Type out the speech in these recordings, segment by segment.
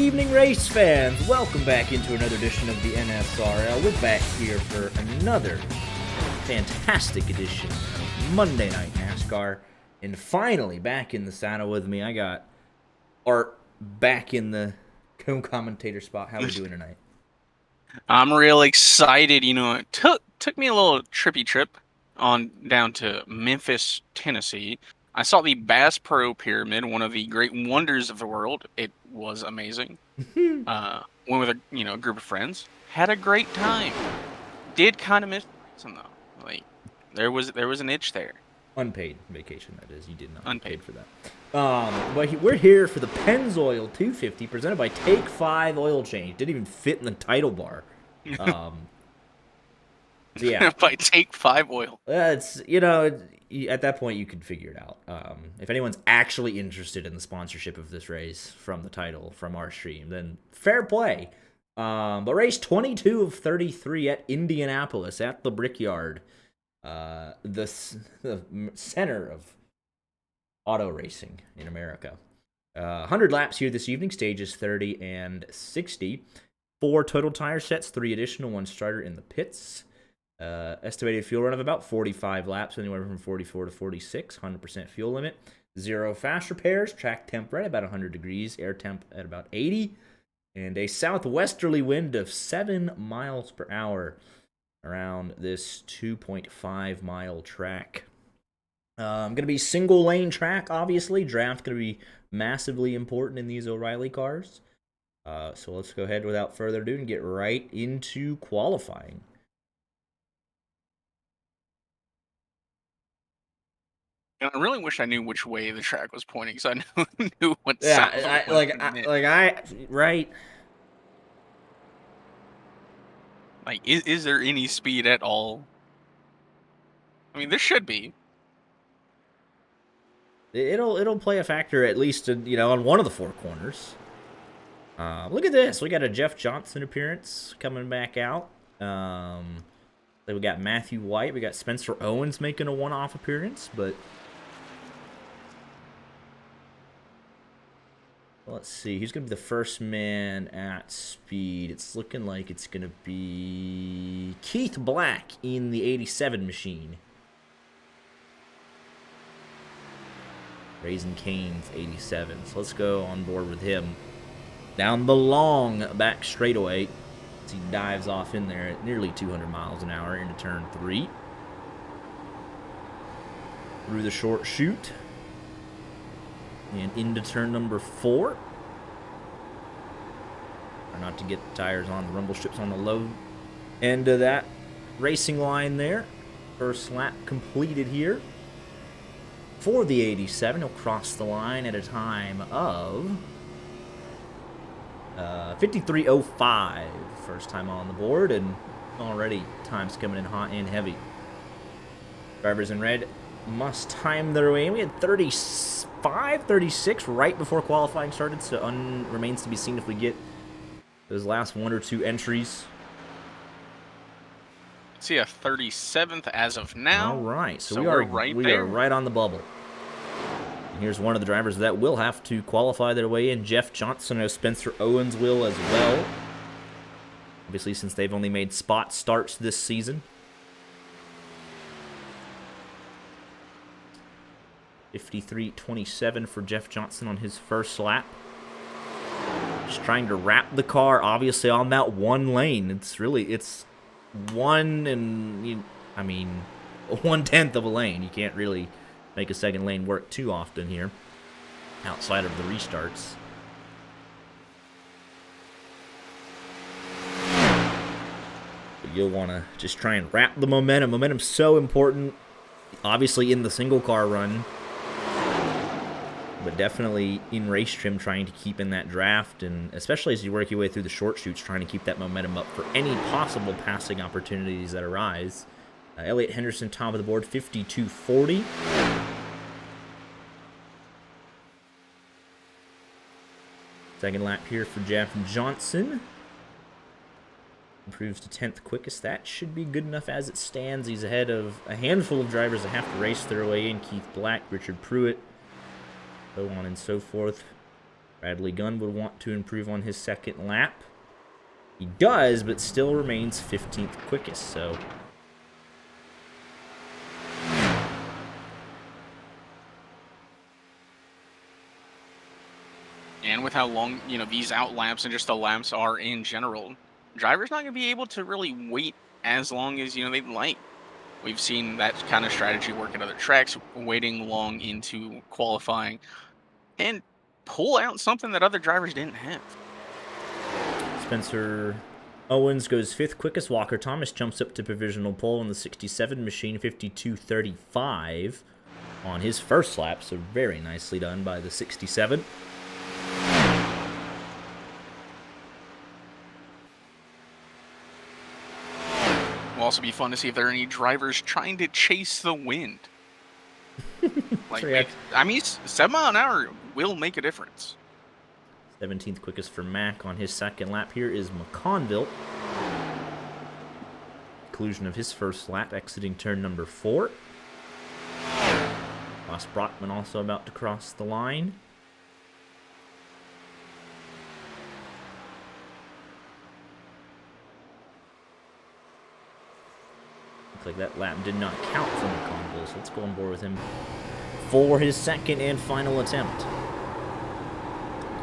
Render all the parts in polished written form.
evening, race fans. Welcome back into another edition of the NSRL. We're back here for another fantastic edition of Monday Night NASCAR. And finally, back in the saddle with me, I got Art back in the co-commentator spot. How are we doing tonight? I'm real excited. It took me a little trippy trip on down to Memphis, Tennessee. I saw the Bass Pro Pyramid, one of the great wonders of the world. It was amazing. Went with a group of friends. Had a great time. Did kind of miss some though. Like there was an itch there. Unpaid vacation, that is. You did not get paid Unpaid. for that. But we're here for the Pennzoil 250 presented by Take 5 Oil Change. Didn't even fit in the title bar. Yeah. By Take 5 Oil. It's, at that point you could figure it out. If anyone's actually interested in the sponsorship of this race from the title, from our stream, then fair play. But race 22 of 33 at Indianapolis at the Brickyard. The center of auto racing in America. 100 laps here this evening, stages 30 and 60. 4 total tire sets, 3 additional, 1 starter in the pits. Estimated fuel run of about 45 laps, anywhere from 44 to 46, 100% fuel limit. 0 fast repairs, track temp right about 100 degrees, air temp at about 80, and a southwesterly wind of 7 miles per hour around this 2.5 mile track. Going to be single lane track, obviously. Draft going to be massively important in these O'Reilly cars. So let's go ahead without further ado and get right into qualifying. And I really wish I knew which way the track was pointing, because I knew what Yeah, right. Like, is there any speed at all? I mean, there should be. It'll play a factor at least on one of the 4 corners. Look at this. We got a Jeff Johnson appearance coming back out. We got Matthew White. We got Spencer Owens making a one-off appearance, but let's see. Who's going to be the first man at speed? It's looking like it's going to be Keith Black in the 87 machine. Raising Cane's 87. So let's go on board with him. Down the long back straightaway as he dives off in there at nearly 200 miles an hour into turn 3. Through the short chute. And into turn number 4. Try not to get the tires on the rumble strips on the low end of that racing line there. First lap completed here. For the 87, he'll cross the line at a time of 53:05. First time on the board, and already time's coming in hot and heavy. Drivers in red must time their way in. We had 35, 36 right before qualifying started, so remains to be seen if we get those last 1 or 2 entries. See a 37th as of now. All right, so we are right on the bubble. And here's one of the drivers that will have to qualify their way in. Jeff Johnson, as Spencer Owens will as well. Obviously, since they've only made spot starts this season. 53:27 for Jeff Johnson on his first lap. Just trying to wrap the car, obviously, on that one lane. It's 1/10 of a lane. You can't really make a second lane work too often here, outside of the restarts. But you'll want to just try and wrap the momentum. Momentum's so important, obviously in the single car run, but definitely in race trim, trying to keep in that draft, and especially as you work your way through the short chutes, trying to keep that momentum up for any possible passing opportunities that arise. Elliott Henderson, top of the board, 52:40. Second lap here for Jeff Johnson. Improves to 10th quickest. That should be good enough as it stands. He's ahead of a handful of drivers that have to race their way in. Keith Black, Richard Pruitt, so on and so forth. Bradley Gunn would want to improve on his second lap. He does, but still remains 15th quickest, so... And with how long, these out laps and just the laps are in general, drivers not going to be able to really wait as long as, they'd like. We've seen that kind of strategy work at other tracks, waiting long into qualifying and pull out something that other drivers didn't have. Spencer Owens goes 5th quickest. Walker Thomas jumps up to provisional pole in the 67 machine, 52.35 on his first lap. So very nicely done by the 67. Will also be fun to see if there are any drivers trying to chase the wind. Like, I mean, 7 mile an hour will make a difference. 17th quickest for Mack on his second lap. Here is McConville. Conclusion of his first lap, exiting turn number 4. Ross Brockman also about to cross the line. Looks like that lap did not count for McConville, so let's go on board with him for his second and final attempt.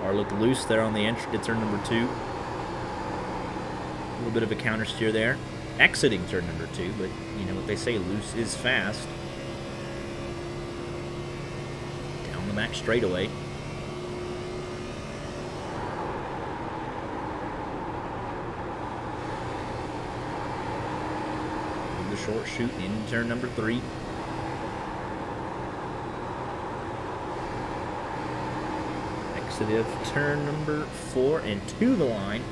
Car looked loose there on the entry to turn number 2. A little bit of a counter steer there. Exiting turn number 2, but you know what they say, loose is fast. Down the back straightaway. The short shoot in turn number 3. Exit of turn number 4 and to the line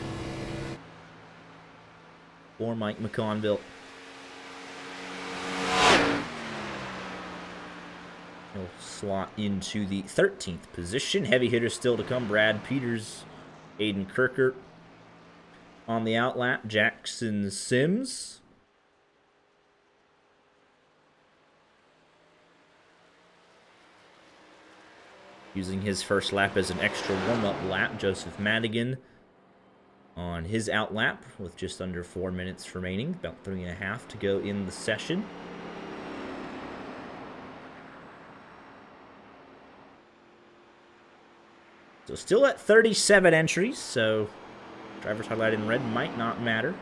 for Mike McConville. He'll slot into the 13th position. Heavy hitters still to come. Brad Peters, Aiden Kirkert on the outlap. Jackson Sims. Using his first lap as an extra warm-up lap, Joseph Madigan on his outlap with just under 4 minutes remaining, about 3.5 to go in the session. So still at 37 entries, so drivers highlighted in red might not matter.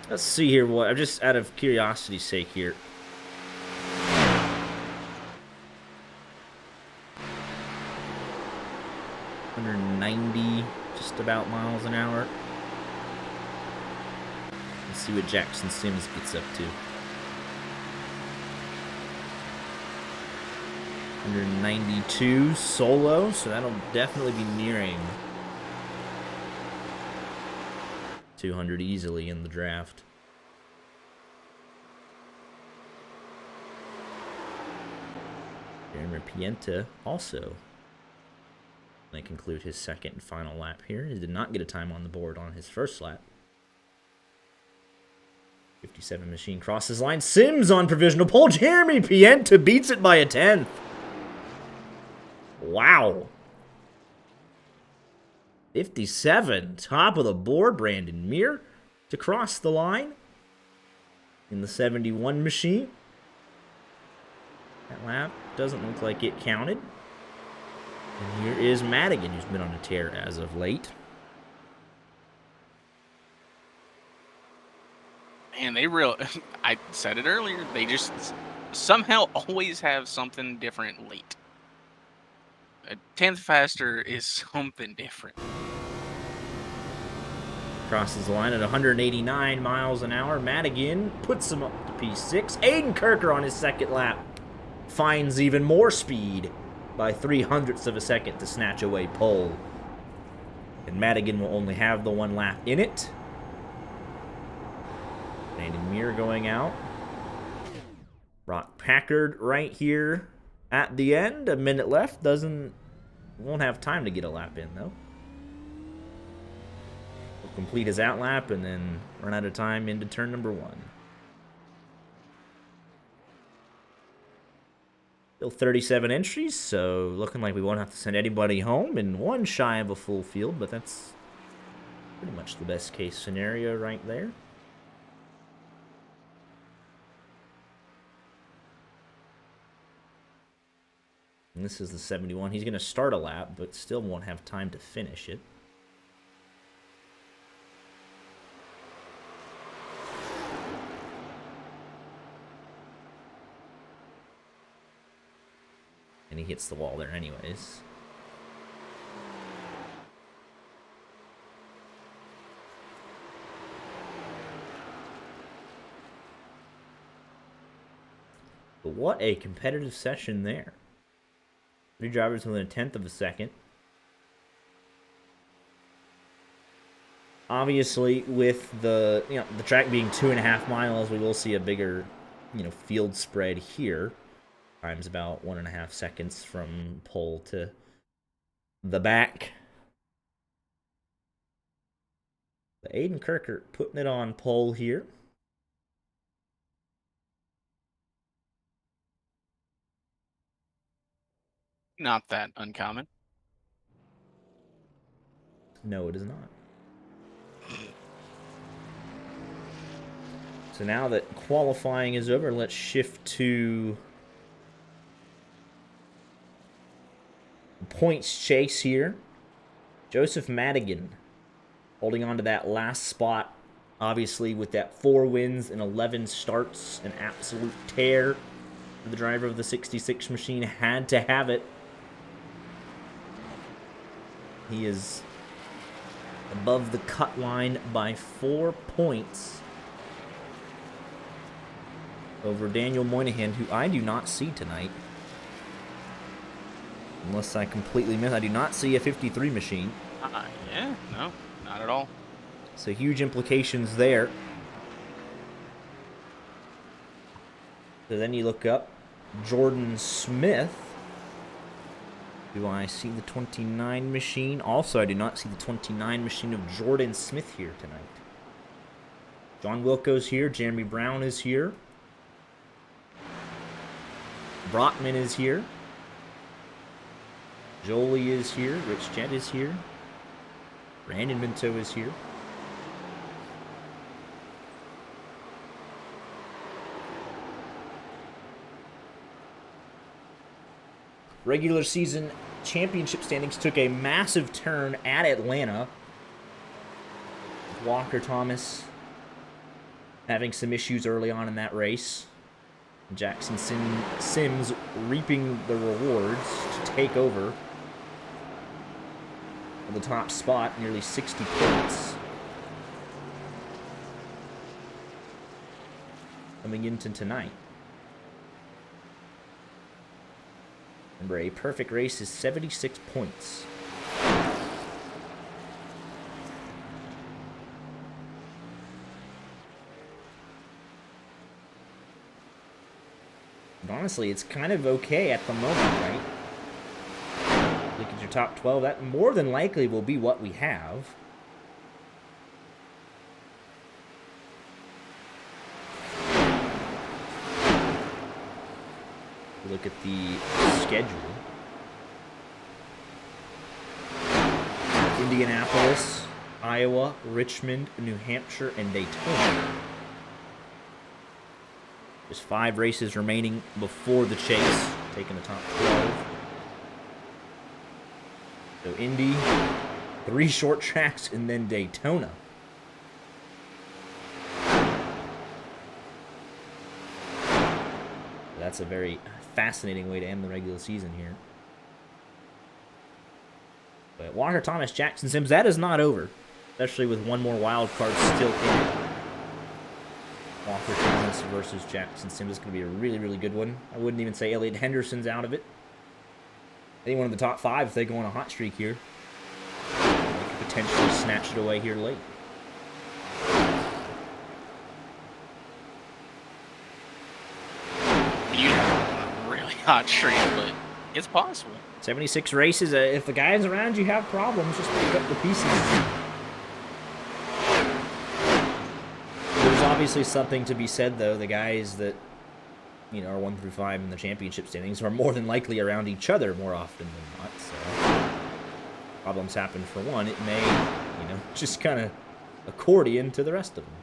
Let's see here what, I'm just out of curiosity's sake here. Under 90, just about miles an hour. Let's see what Jackson Sims gets up to. Under 92 solo, so that'll definitely be nearing 200 easily in the draft. Jeremy Pienta also may conclude his second and final lap here. He did not get a time on the board on his first lap. 57 machine crosses line. Sims on provisional pole. Jeremy Pienta beats it by a 10th. Wow. 57, top of the board, Brandon Muir to cross the line in the 71 machine. That lap doesn't look like it counted. And here is Madigan, who's been on a tear as of late. And I said it earlier, they just somehow always have something different late. A 10th faster is something different. Crosses the line at 189 miles an hour. Madigan puts him up to P6. Aiden Kirker on his second lap finds even more speed by 0.03 of a second to snatch away pole. And Madigan will only have the 1 lap in it. Brandon Muir going out. Brock Packard right here at the end. A minute left. Won't have time to get a lap in, though. Will complete his outlap and then run out of time into turn number 1. Still 37 entries, so looking like we won't have to send anybody home, and one shy of a full field, but that's pretty much the best case scenario right there. And this is the 71. He's going to start a lap, but still won't have time to finish it. And he hits the wall there anyways. But what a competitive session there. 3 drivers within a tenth of a second. Obviously, with the the track being 2.5 miles, we will see a bigger field spread here. Time's about 1.5 seconds from pole to the back. But Aiden Kirkert putting it on pole here. Not that uncommon. No, it is not. So now that qualifying is over, let's shift to points chase here. Joseph Madigan holding on to that last spot. Obviously, with that 4 wins and 11 starts, an absolute tear. The driver of the 66 machine had to have it. He is above the cut line by 4 points over Daniel Moynihan, who I do not see tonight. Unless I completely miss. I do not see a 53 machine. Yeah, no, not at all. So huge implications there. So then you look up Jordan Smith. Do I see the 29 machine? Also, I do not see the 29 machine of Jordan Smith here tonight. John Wilco's here. Jeremy Brown is here. Brockman is here. Jolie is here. Rich Jett is here. Brandon Minto is here. Regular season championship standings took a massive turn at Atlanta. Walker Thomas having some issues early on in that race. Jackson Sims reaping the rewards to take over the top spot, nearly 60 points. Coming into tonight. Remember, a perfect race is 76 points. And honestly, it's kind of okay at the moment, right? Look at your top 12. That more than likely will be what we have. Look at the schedule. Indianapolis, Iowa, Richmond, New Hampshire, and Daytona. Just 5 races remaining before the chase, taking the top 12. So Indy, 3 short tracks, and then Daytona. That's a very fascinating way to end the regular season here. But Walker Thomas, Jackson Sims, that is not over. Especially with one more wild card still in it. Walker Thomas versus Jackson Sims is going to be a really, really good one. I wouldn't even say Elliott Henderson's out of it. Anyone in the top 5, if they go on a hot streak here, they could potentially snatch it away here late. Hot streak, but it's possible. 76 races. If the guys around you have problems, just pick up the pieces. There's obviously something to be said, though. The guys that our 1 through 5 in the championship standings are more than likely around each other more often than not. So problems happen for one, it may, just kind of accordion to the rest of them.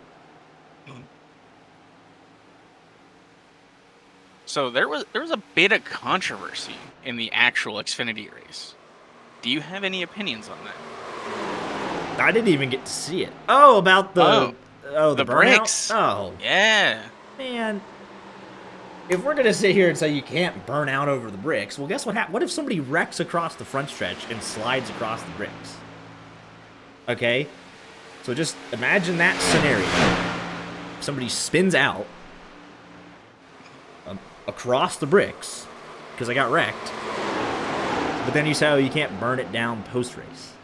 So there was a bit of controversy in the actual Xfinity race. Do you have any opinions on that? I didn't even get to see it. Oh, about the the burnout? bricks. Oh, yeah. Man, if we're gonna sit here and say you can't burn out over the bricks, well, guess what happens? What if somebody wrecks across the front stretch and slides across the bricks? Okay, so just imagine that scenario. Somebody spins out across the bricks because I got wrecked, but then you say, oh, you can't burn it down post-race.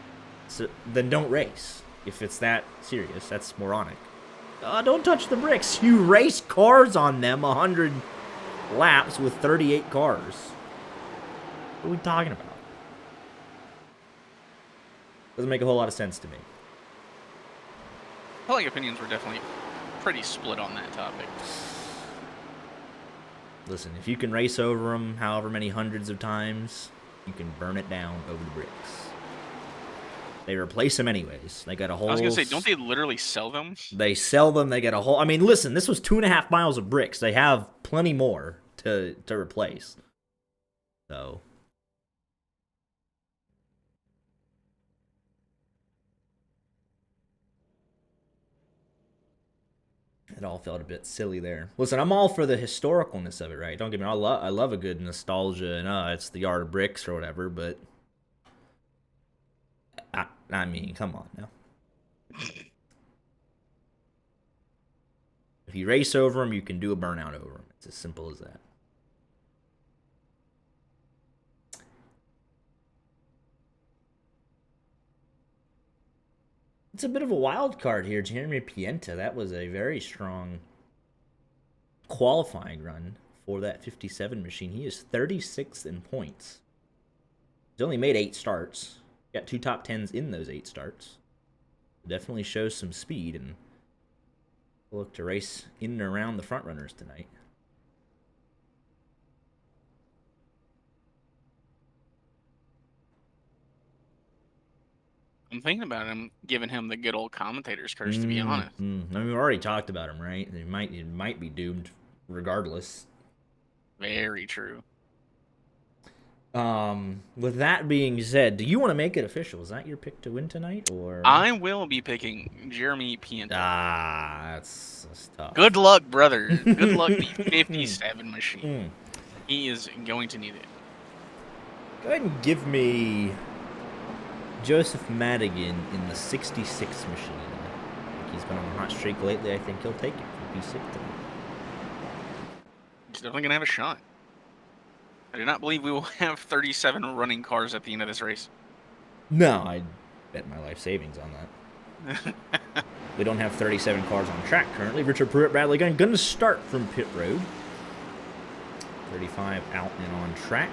So then don't race. If it's that serious, that's moronic. Don't touch the bricks. You race cars on them 100 laps with 38 cars. What are we talking about? Doesn't make a whole lot of sense to me. I feel like opinions were definitely pretty split on that topic. Listen, if you can race over them however many hundreds of times, you can burn it down over the bricks. They replace them anyways. They got a whole... I was going to say, don't they literally sell them? They sell them. They get a whole... I mean, listen, this was 2.5 miles of bricks. They have plenty more to replace. So... it all felt a bit silly there. Listen, I'm all for the historicalness of it, right? Don't get me wrong. I love a good nostalgia and it's the yard of bricks or whatever, but I mean, come on now. If you race over them, you can do a burnout over them. It's as simple as that. It's a bit of a wild card here. Jeremy Pienta, that was a very strong qualifying run for that 57 machine. He is 36th in points. He's only made 8 starts. Got 2 top 10s in those 8 starts. Definitely shows some speed and look to race in and around the front runners tonight. I'm thinking about him, giving him the good old commentator's curse, to be honest. I mean, we already talked about him, right? He might be doomed regardless. Very true. With that being said, do you want to make it official? Is that your pick to win tonight, or? I will be picking Jeremy Pienta. That's tough. Good luck, brother. Good luck, the 57 machine. He is going to need it. Go ahead and give me Joseph Madigan in the 66 machine. He's been on a hot streak lately. I think he'll take it from P6 tonight. He's definitely going to have a shot. I do not believe we will have 37 running cars at the end of this race. No, I bet my life savings on that. We don't have 37 cars on track currently. Richard Pruitt, Bradley Gunn going to start from pit road. 35 out and on track.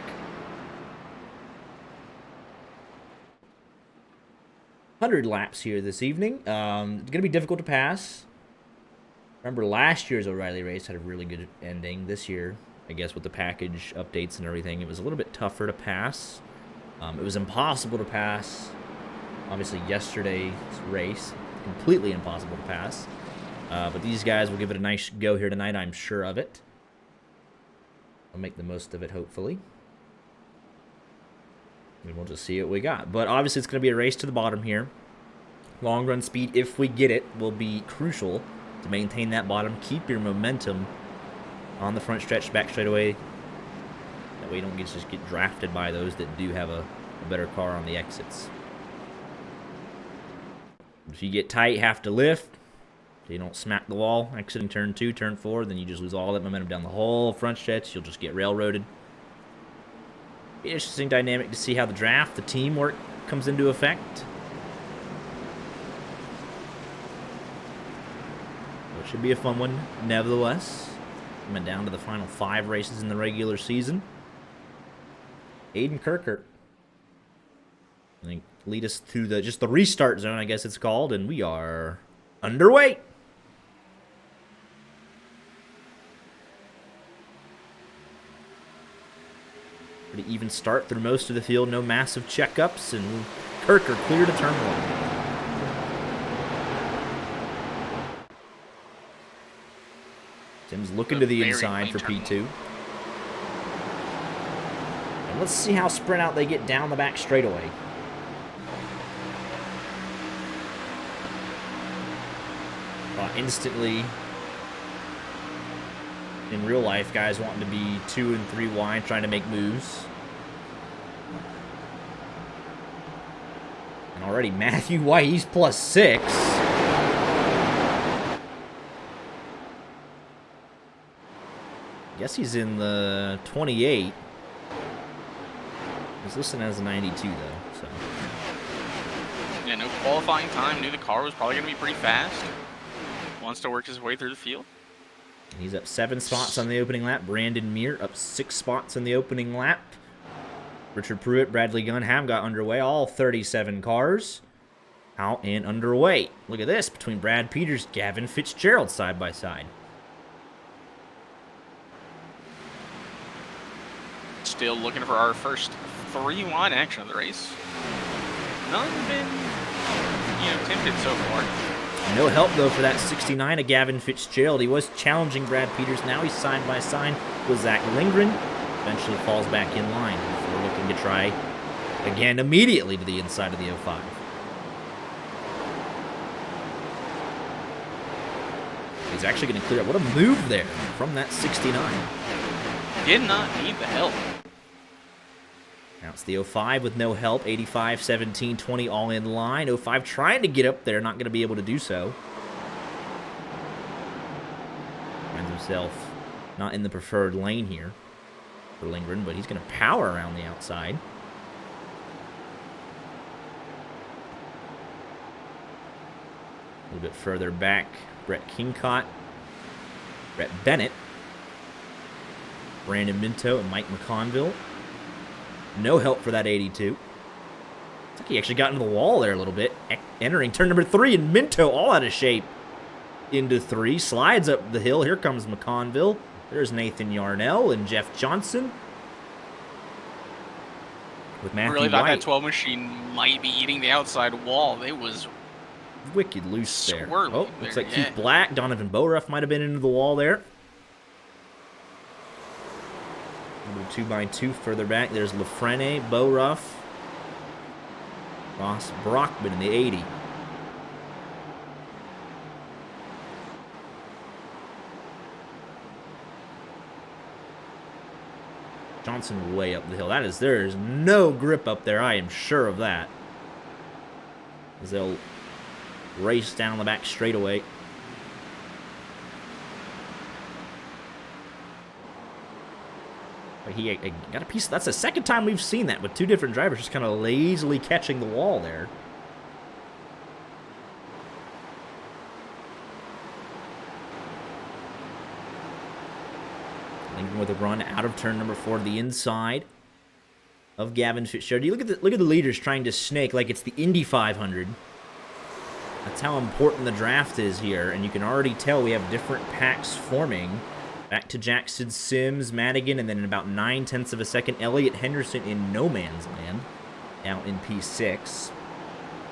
100 laps here this evening. It's going to be difficult to pass. Remember, last year's O'Reilly race had a really good ending. This year, I guess with the package updates and everything, it was a little bit tougher to pass. It was impossible to pass. Obviously, yesterday's race, completely impossible to pass. But these guys will give it a nice go here tonight, I'm sure of it. I'll make the most of it, hopefully. And we'll just see what we got. But obviously, it's going to be a race to the bottom here. Long run speed, if we get it, will be crucial to maintain that bottom. Keep your momentum on the front stretch, back straightaway. That way you don't just get drafted by those that do have a better car on the exits. If you get tight, have to lift. So you don't smack the wall exiting turn 2, turn 4, then you just lose all that momentum down the whole front stretch. You'll just get railroaded. Interesting dynamic to see how the draft, the teamwork comes into effect. It should be a fun one, nevertheless. Coming down to the final 5 races in the regular season. Aiden Kirkert, I think, lead us to the restart zone, I guess it's called, and we are underway. Pretty even start through most of the field. No massive checkups. And Kirk are clear to turn 1. Tim's looking to the inside for P2. And let's see how sprint out they get down the back straightaway. Instantly, in real life, guys wanting to be 2 and 3 wide, trying to make moves. And already Matthew White, he's +6. Guess he's in the 28. He's listed as a 92 though, so. Yeah, no qualifying time. Knew the car was probably going to be pretty fast. Wants to work his way through the field. And he's up 7 spots on the opening lap. Brandon Muir up 6 spots on the opening lap. Richard Pruitt, Bradley Gunn have got underway. All 37 cars out and underway. Look at this between Brad Peters, Gavin Fitzgerald side by side. Still looking for our first 3 wide action of the race. None been, tempted so far. No help, though, for that 69 of Gavin Fitzgerald. He was challenging Brad Peters. Now he's side by side with Zach Lindgren. Eventually falls back in line before looking to try again immediately to the inside of the 05. He's actually going to clear up. What a move there from that 69. Did not need the help. Now it's the 05 with no help. 85, 17, 20 all in line. 05 trying to get up there, not going to be able to do so. Finds himself not in the preferred lane here for Lindgren, but he's going to power around the outside. A little bit further back, Brett Kingcott, Brett Bennett, Brandon Minto, and Mike McConville. No help for that 82. Looks like he actually got into the wall there a little bit. Entering turn number 3, and Minto all out of shape into 3. Slides up the hill. Here comes McConville. There's Nathan Yarnell and Jeff Johnson. With Matthew really thought White. that 12 machine might be eating the outside wall. It was wicked loose there. Swirly Oh, looks there, like Keith Black, Donovan Boruff might have been into the wall there. Number 2x2 further back. There's Lafrene, Boruff, Ross Brockman in the 80. Johnson way up the hill. There is no grip up there. I am sure of that. As they'll race down the back straightaway. He got a piece. That's the second time we've seen that with 2 different drivers just kind of lazily catching the wall there. Lincoln with a run out of turn number 4 to the inside of Gavin Fitzgerald. You look at the leaders trying to snake like it's the Indy 500. That's how important the draft is here, and you can already tell we have different packs forming. Back to Jackson Sims, Madigan, and then in about 9/10 of a second, Elliott Henderson in no man's land, out in P6.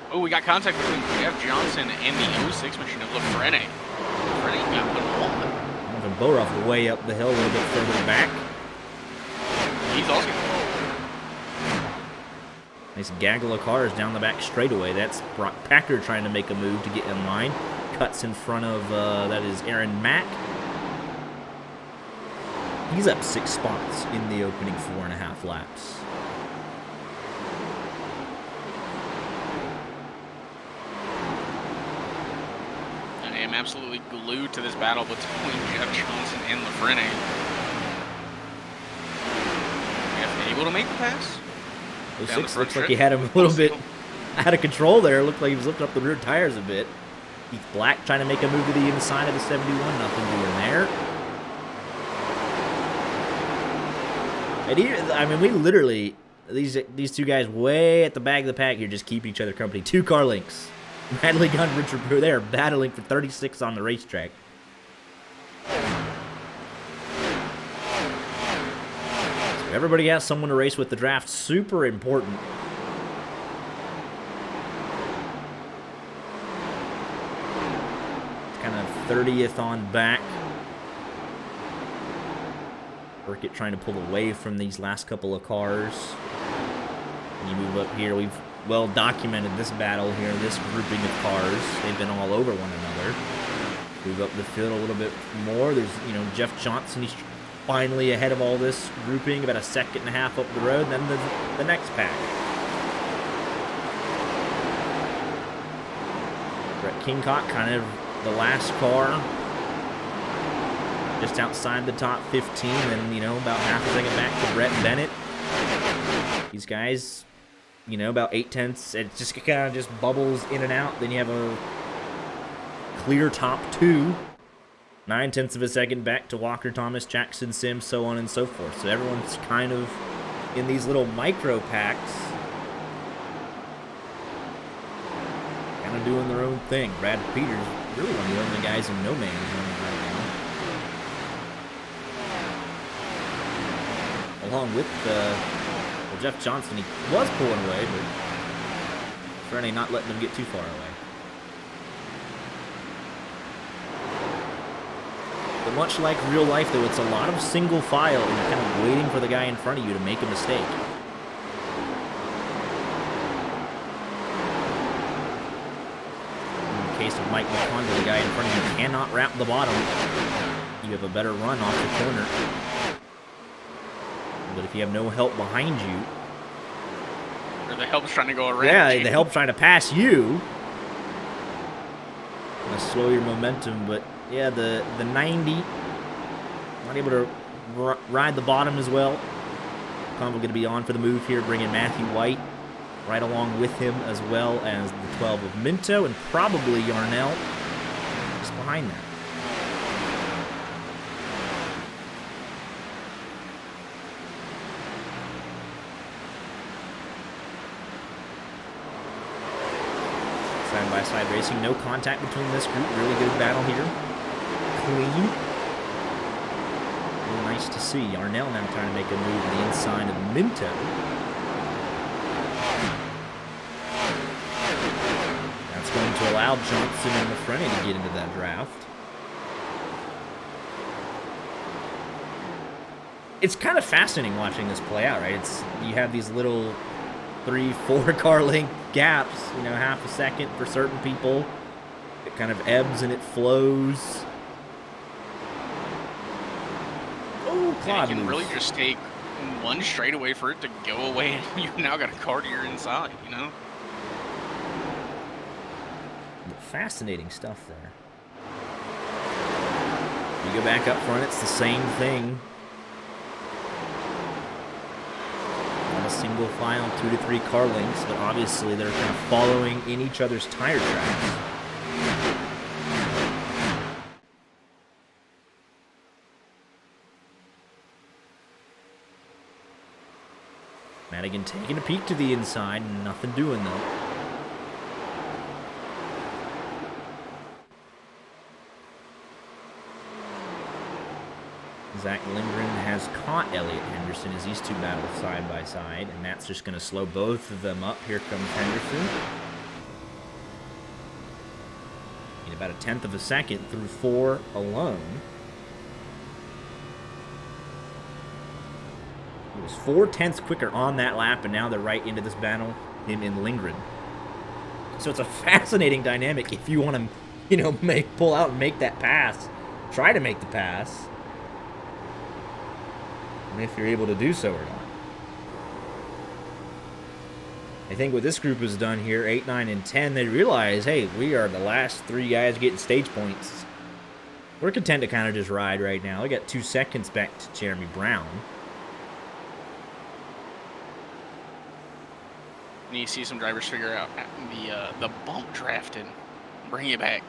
Oh, we got contact between Jeff Johnson and the 06 machine of Lafrene. Lafrene got put on the wall. Donovan Boruff way up the hill a little bit further back. He's also nice gaggle of cars down the back straightaway. That's Brock Packard trying to make a move to get in line. Cuts in front of, that is Aaron Mack. He's up 6 spots in the opening 4.5 laps. I am absolutely glued to this battle between Jeff Johnson and Lafrene. Jeff able to make the pass? 06 looks like he had him a little bit out of control there. Looked like he was lifting up the rear tires a bit. Keith Black trying to make a move to the inside of the 71. Nothing doing there. And I mean, we literally, these 2 guys way at the back of the pack here just keep each other company. 2 car links. Bradley Gunn, Richard Pruitt, they are battling for 36 on the racetrack. Everybody has someone to race with. The draft, super important. It's kind of 30th on back. Burkett trying to pull away from these last couple of cars. And you move up here. We've well documented this battle here, this grouping of cars. They've been all over one another. Move up the field a little bit more. There's, you know, Jeff Johnson. He's finally ahead of all this grouping, about a second and a half up the road. And then the next pack. Brett Kingcock, kind of the last car. Just outside the top 15, and, you know, about half a second back to Brett Bennett. These guys, you know, about 8/10. It just kind of just bubbles in and out. Then you have a clear top 2. 9/10 of a second back to Walker Thomas, Jackson Sims, so on and so forth. So everyone's kind of in these little micro packs, kind of doing their own thing. Brad Peters, really one of the only guys in no man's land right now. Along with well, Jeff Johnson, he was pulling away, but Fernie not letting them get too far away. But much like real life, though, it's a lot of single file, and you're kind of waiting for the guy in front of you to make a mistake. In the case of Mike McConville, the guy in front of you cannot wrap the bottom. You have a better run off the corner. But if you have no help behind you... Or the help's trying to go around. Yeah, the help trying to pass you. Gonna slow your momentum, but yeah, the 90, not able to ride the bottom as well. Convo going to be on for the move here, bringing Matthew White right along with him, as well as the 12 of Minto, and probably Yarnell just behind that. Side-by-side racing, no contact between this group. Really good battle here. Clean. Really nice to see. Yarnell now trying to make a move to the inside of Minto. That's going to allow Johnson and LaFrenne to get into that draft. It's kind of fascinating watching this play out, right? You have these little 3-4 car length gaps, you know, half a second for certain people. It kind of ebbs and it flows. Oh, Claude. You can really just take one straightaway for it to go away, and you've now got a car to your inside, you know? Fascinating stuff there. You go back up front, it's the same thing. Not a single file, 2 to 3 car lengths, but obviously they're kind of following in each other's tire tracks. Madigan taking a peek to the inside, nothing doing though. Zach Lindgren has caught Elliott Henderson as these two battle side by side, and that's just going to slow both of them up. Here comes Henderson. In about a 1/10 of a second through 4 alone. He was 4/10 quicker on that lap, and now they're right into this battle, him and Lindgren. So it's a fascinating dynamic if you want to, you know, pull out and make that pass. Try to make the pass. And if you're able to do so or not. I think what this group has done here, 8, 9, and 10, they realize, hey, we are the last 3 guys getting stage points. We're content to kind of just ride right now. We got 2 seconds back to Jeremy Brown. And you see some drivers figure out the bump drafting, bring it back.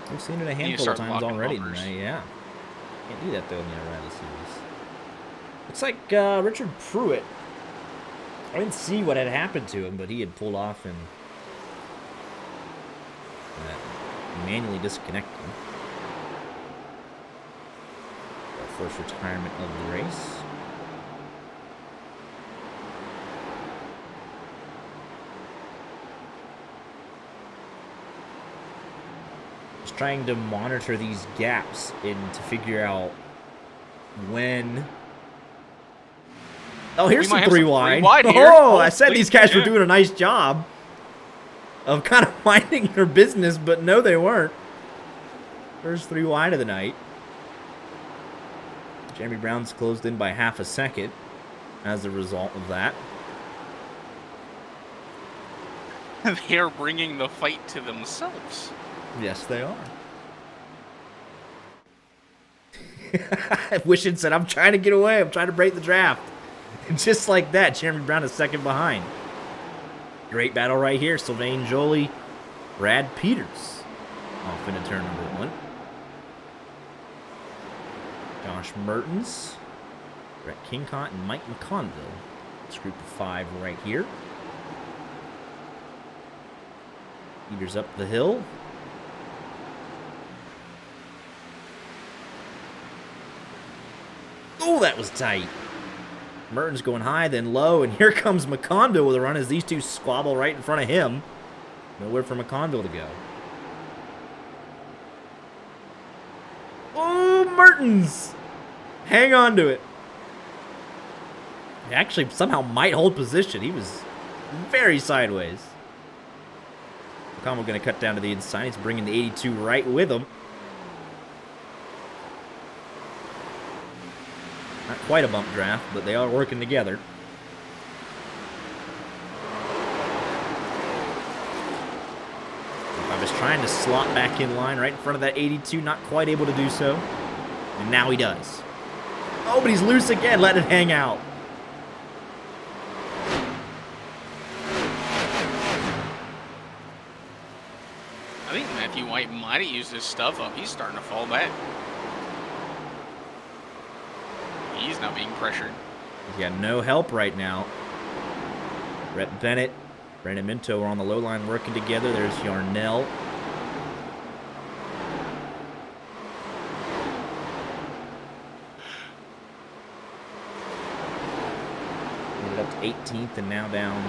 We've seen it a handful of times already tonight, yeah. Can't do that, though, in the O'Reilly series. Looks like Richard Pruitt. I didn't see what had happened to him, but he had pulled off and manually disconnected. first retirement of the race. Just trying to monitor these gaps and to figure out when. Oh, here's some three wide. Oh, I said these guys were doing a nice job of kind of minding their business, but no, they weren't. There's 3 wide of the night. Jeremy Brown's closed in by half a second as a result of that. They are bringing the fight to themselves. Yes, they are. Wishing said, I'm trying to get away. I'm trying to break the draft. And just like that, Jeremy Brown is second behind. Great battle right here. Sylvain Joly, Brad Peters off into turn number 1. Josh Mertens, Brett Kincott, and Mike McConville. It's group of 5 right here. Peters up the hill. Oh, that was tight. Mertens going high, then low, and here comes McConville with a run as these two squabble right in front of him. Nowhere for McConville to go. Oh, Mertens! Hang on to it. He actually somehow might hold position. He was very sideways. McConville going to cut down to the inside. He's bringing the 82 right with him. Not quite a bump draft, but they are working together. I was trying to slot back in line right in front of that 82, not quite able to do so. And now he does. Oh, but he's loose again. Let it hang out. I think Matthew White might have used his stuff up. He's starting to fall back. He's not being pressured. He's got no help right now. Brett Bennett, Brandon Minto are on the low line working together. There's Yarnell. Ended up to 18th and now down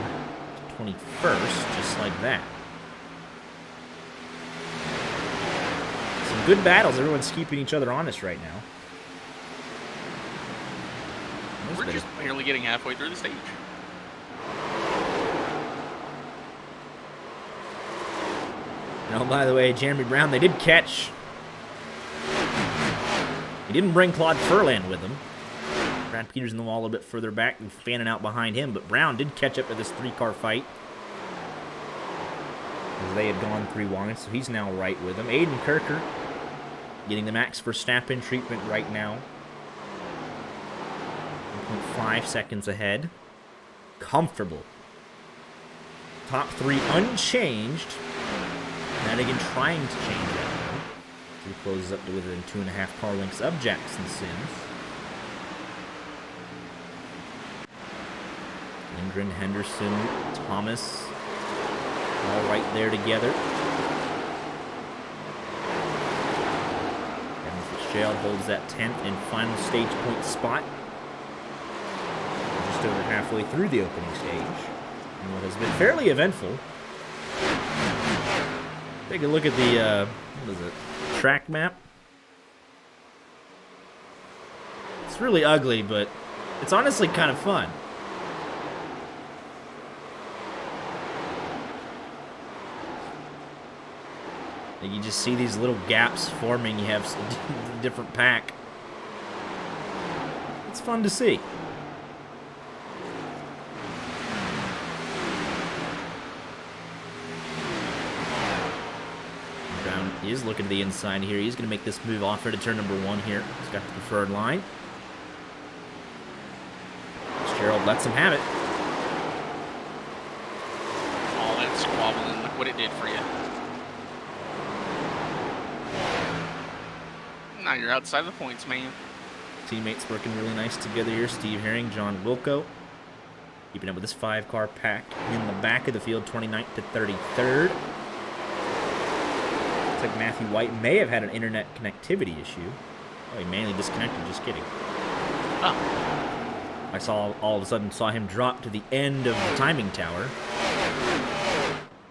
to 21st, just like that. Some good battles. Everyone's keeping each other honest right now. We're just barely getting halfway through the stage. Oh, by the way, Jeremy Brown, they did catch. He didn't bring Claude Furlan with him. Brad Peters in the wall a little bit further back and fanning out behind him, but Brown did catch up to this 3-car fight. As they had gone 3 wide, so he's now right with him. Aiden Kirker getting the Max Verstappen treatment right now. 1.5 seconds ahead. Comfortable. Top 3 unchanged. Madigan trying to change that. He closes up to within 2.5 car lengths of Jackson Sims. Lindgren, Henderson, Thomas, all right there together. Evan Fitzgerald holds that 10th and final stage point spot. Just over halfway through the opening stage. And what has been fairly eventful. Take a look at the, what is it, track map. It's really ugly, but it's honestly kind of fun. And you just see these little gaps forming. You have a different pack. It's fun to see. Brown is looking to the inside here. He's going to make this move off to turn number 1 here. He's got the preferred line. Gerald lets him have it. All that squabbling, look what it did for you. Now you're outside the points, man. Teammates working really nice together here. Steve Herring, John Wilco. Keeping up with this 5-car pack in the back of the field, 29th to 33rd. Looks like Matthew White may have had an internet connectivity issue. Oh, he manually disconnected. Just kidding. Oh. I all of a sudden saw him drop to the end of the timing tower.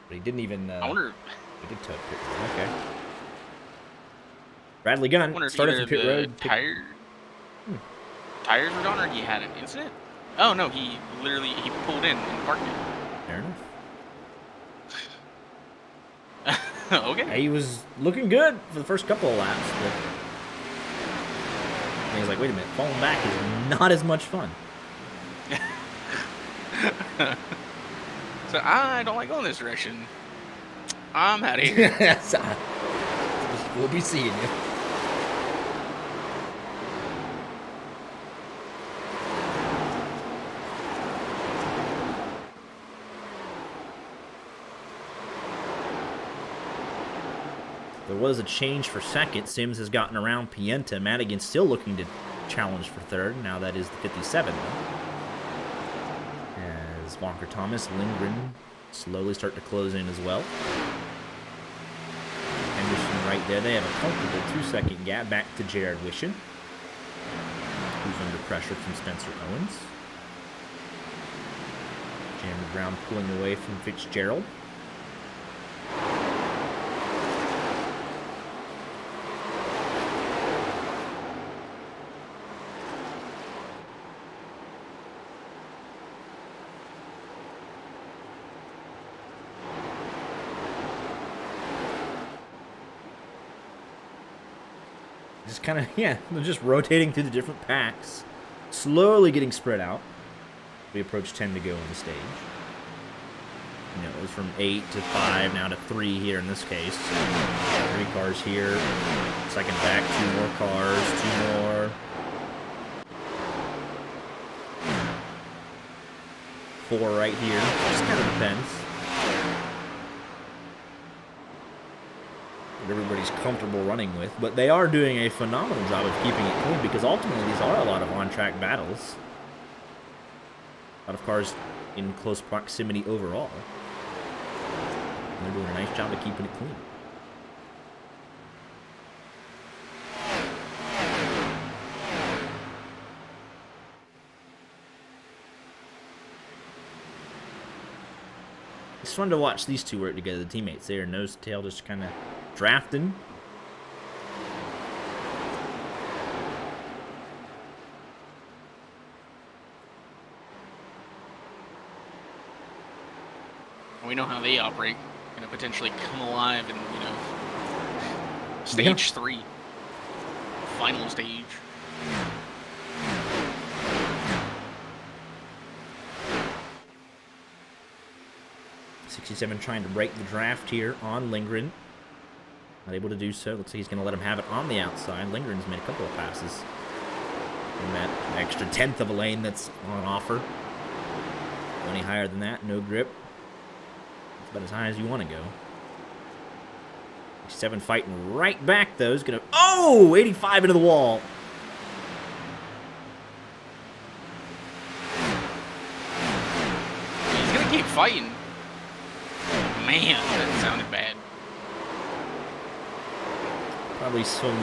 But he didn't even. I wonder. He did pit road. Okay. Bradley Gunn Wonder if started either from pit the road. tires were gone or he had an incident. Oh no, he pulled in and parked it. Fair enough. Okay. He was looking good for the first couple of laps, but he's like, wait a minute, falling back is not as much fun. So I don't like going this direction. I'm out of here. We'll be seeing you. There was a change for second. Sims has gotten around Pienta. Madigan's still looking to challenge for third. Now that is the 57, though. As Walker Thomas, Lindgren slowly start to close in as well. Henderson right there. They have a comfortable 2-second gap back to Jared Wishon, who's under pressure from Spencer Owens. Jeremy Brown pulling away from Fitzgerald. Just kind of, yeah, they're just rotating through the different packs, slowly getting spread out. We approach 10 to go on the stage. You know, it was from 8 to 5, now to 3 here in this case. 3 cars here, second back, 2 more cars, 2 more. 4 right here, just kind of depends. Everybody's comfortable running with, but they are doing a phenomenal job of keeping it clean because ultimately these are a lot of on-track battles. A lot of cars in close proximity overall. And they're doing a nice job of keeping it clean. It's fun to watch these two work together, the teammates. They are nose to tail, just kind of drafting. We know how they operate. Gonna potentially come alive in, stage 3. Final stage. '67 trying to break the draft here on Lindgren. Not able to do so. Looks like he's going to let him have it on the outside. Lindgren's made a couple of passes in that extra 10th of a lane that's on offer. Go any higher than that, no grip. It's about as high as you want to go. 7 fighting right back, though. He's going to... Oh! 85 into the wall. He's going to keep fighting. Man, that sounded bad. Probably some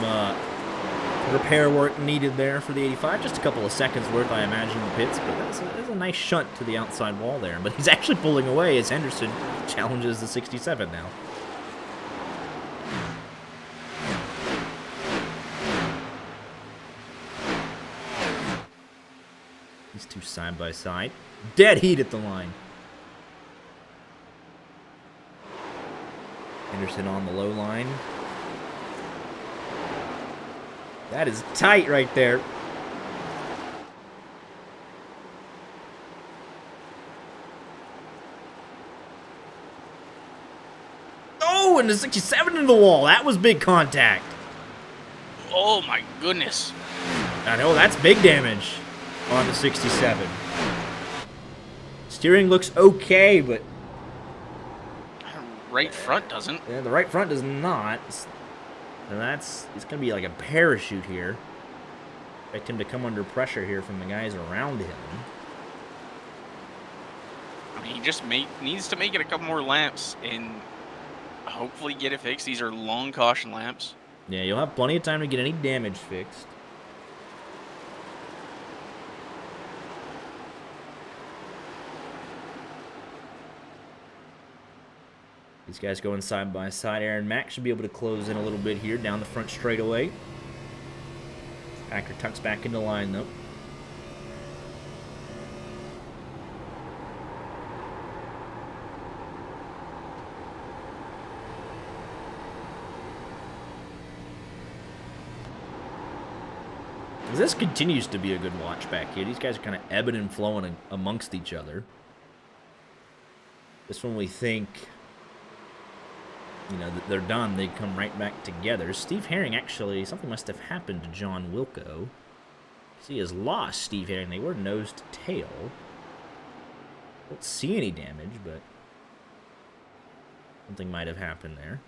repair work needed there for the 85. Just a couple of seconds worth, I imagine, in the pits. But that's a nice shunt to the outside wall there. But he's actually pulling away as Henderson challenges the 67 now. These two side by side. Dead heat at the line. Henderson on the low line. That is tight right there. Oh, and the 67 into the wall. That was big contact. Oh my goodness. I know, that's big damage on the 67. Steering looks okay, but... Right front doesn't. Yeah, the right front does not. And it's going to be like a parachute here. Expect him to come under pressure here from the guys around him. I mean, he just needs to make it a couple more laps and hopefully get it fixed. These are long caution laps. Yeah, you'll have plenty of time to get any damage fixed. These guys going side by side. Aaron Mack should be able to close in a little bit here down the front straightaway. Packer tucks back into line, though. This continues to be a good watch back here. These guys are kind of ebbing and flowing amongst each other. This one we think, you know, that they're done. They come right back together. Steve Herring, actually, something must have happened to John Wilco. He has lost Steve Herring. They were nose to tail. Don't see any damage, but something might have happened there.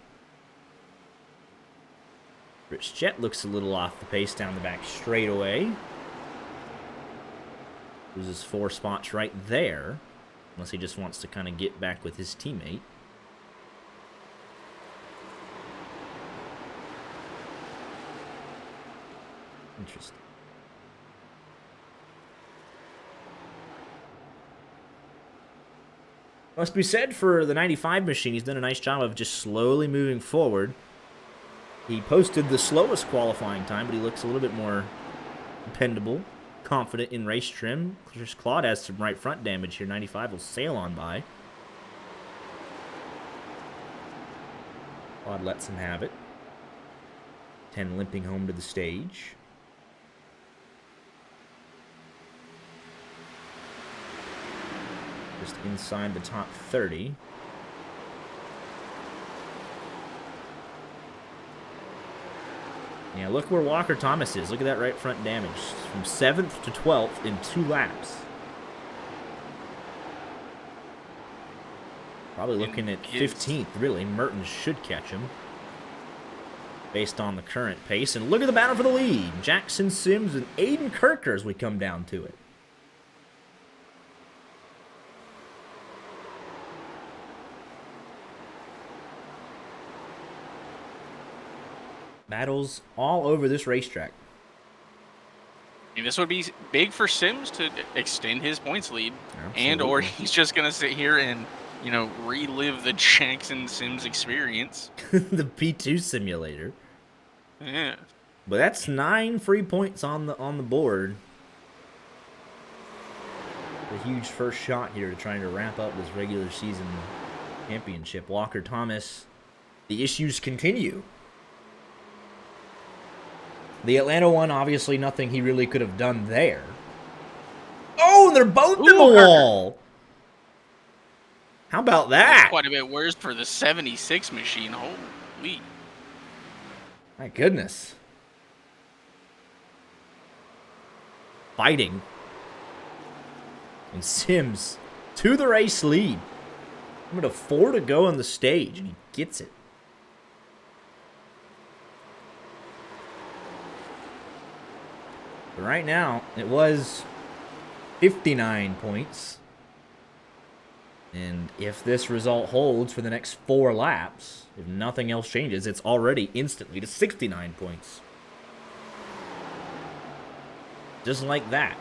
Rich Jett looks a little off the pace down the back straightaway. Loses 4 spots right there. Unless he just wants to kind of get back with his teammate. Interesting. Must be said for the 95 machine. He's done a nice job of just slowly moving forward. He posted the slowest qualifying time, but he looks a little bit more dependable, confident in race trim. Chris Claude has some right front damage here. 95 will sail on by. Claude lets him have it. 10 limping home to the stage. Just inside the top 30. Yeah, look where Walker Thomas is. Look at that right front damage. From 7th to 12th in 2 laps. Probably looking at 15th, really. Mertens should catch him. Based on the current pace. And look at the battle for the lead. Jackson Sims and Aiden Kirker as we come down to it. Battles all over this racetrack. And this would be big for Sims to extend his points lead. Absolutely. And or he's just going to sit here and, you know, relive the Jackson Sims experience. The P2 simulator. Yeah. But that's 9 free points on the board. A huge first shot here to trying to wrap up this regular season championship. Walker Thomas, the issues continue. The Atlanta one, obviously nothing he really could have done there. Oh, they're both in the wall. How about that? That's quite a bit worse for the 76 machine. Holy. My goodness. Fighting. And Sims to the race lead. I'm going to 4 to go on the stage, and he gets it. But right now, it was 59 points. And if this result holds for the next 4 laps, if nothing else changes, it's already instantly to 69 points. Just like that.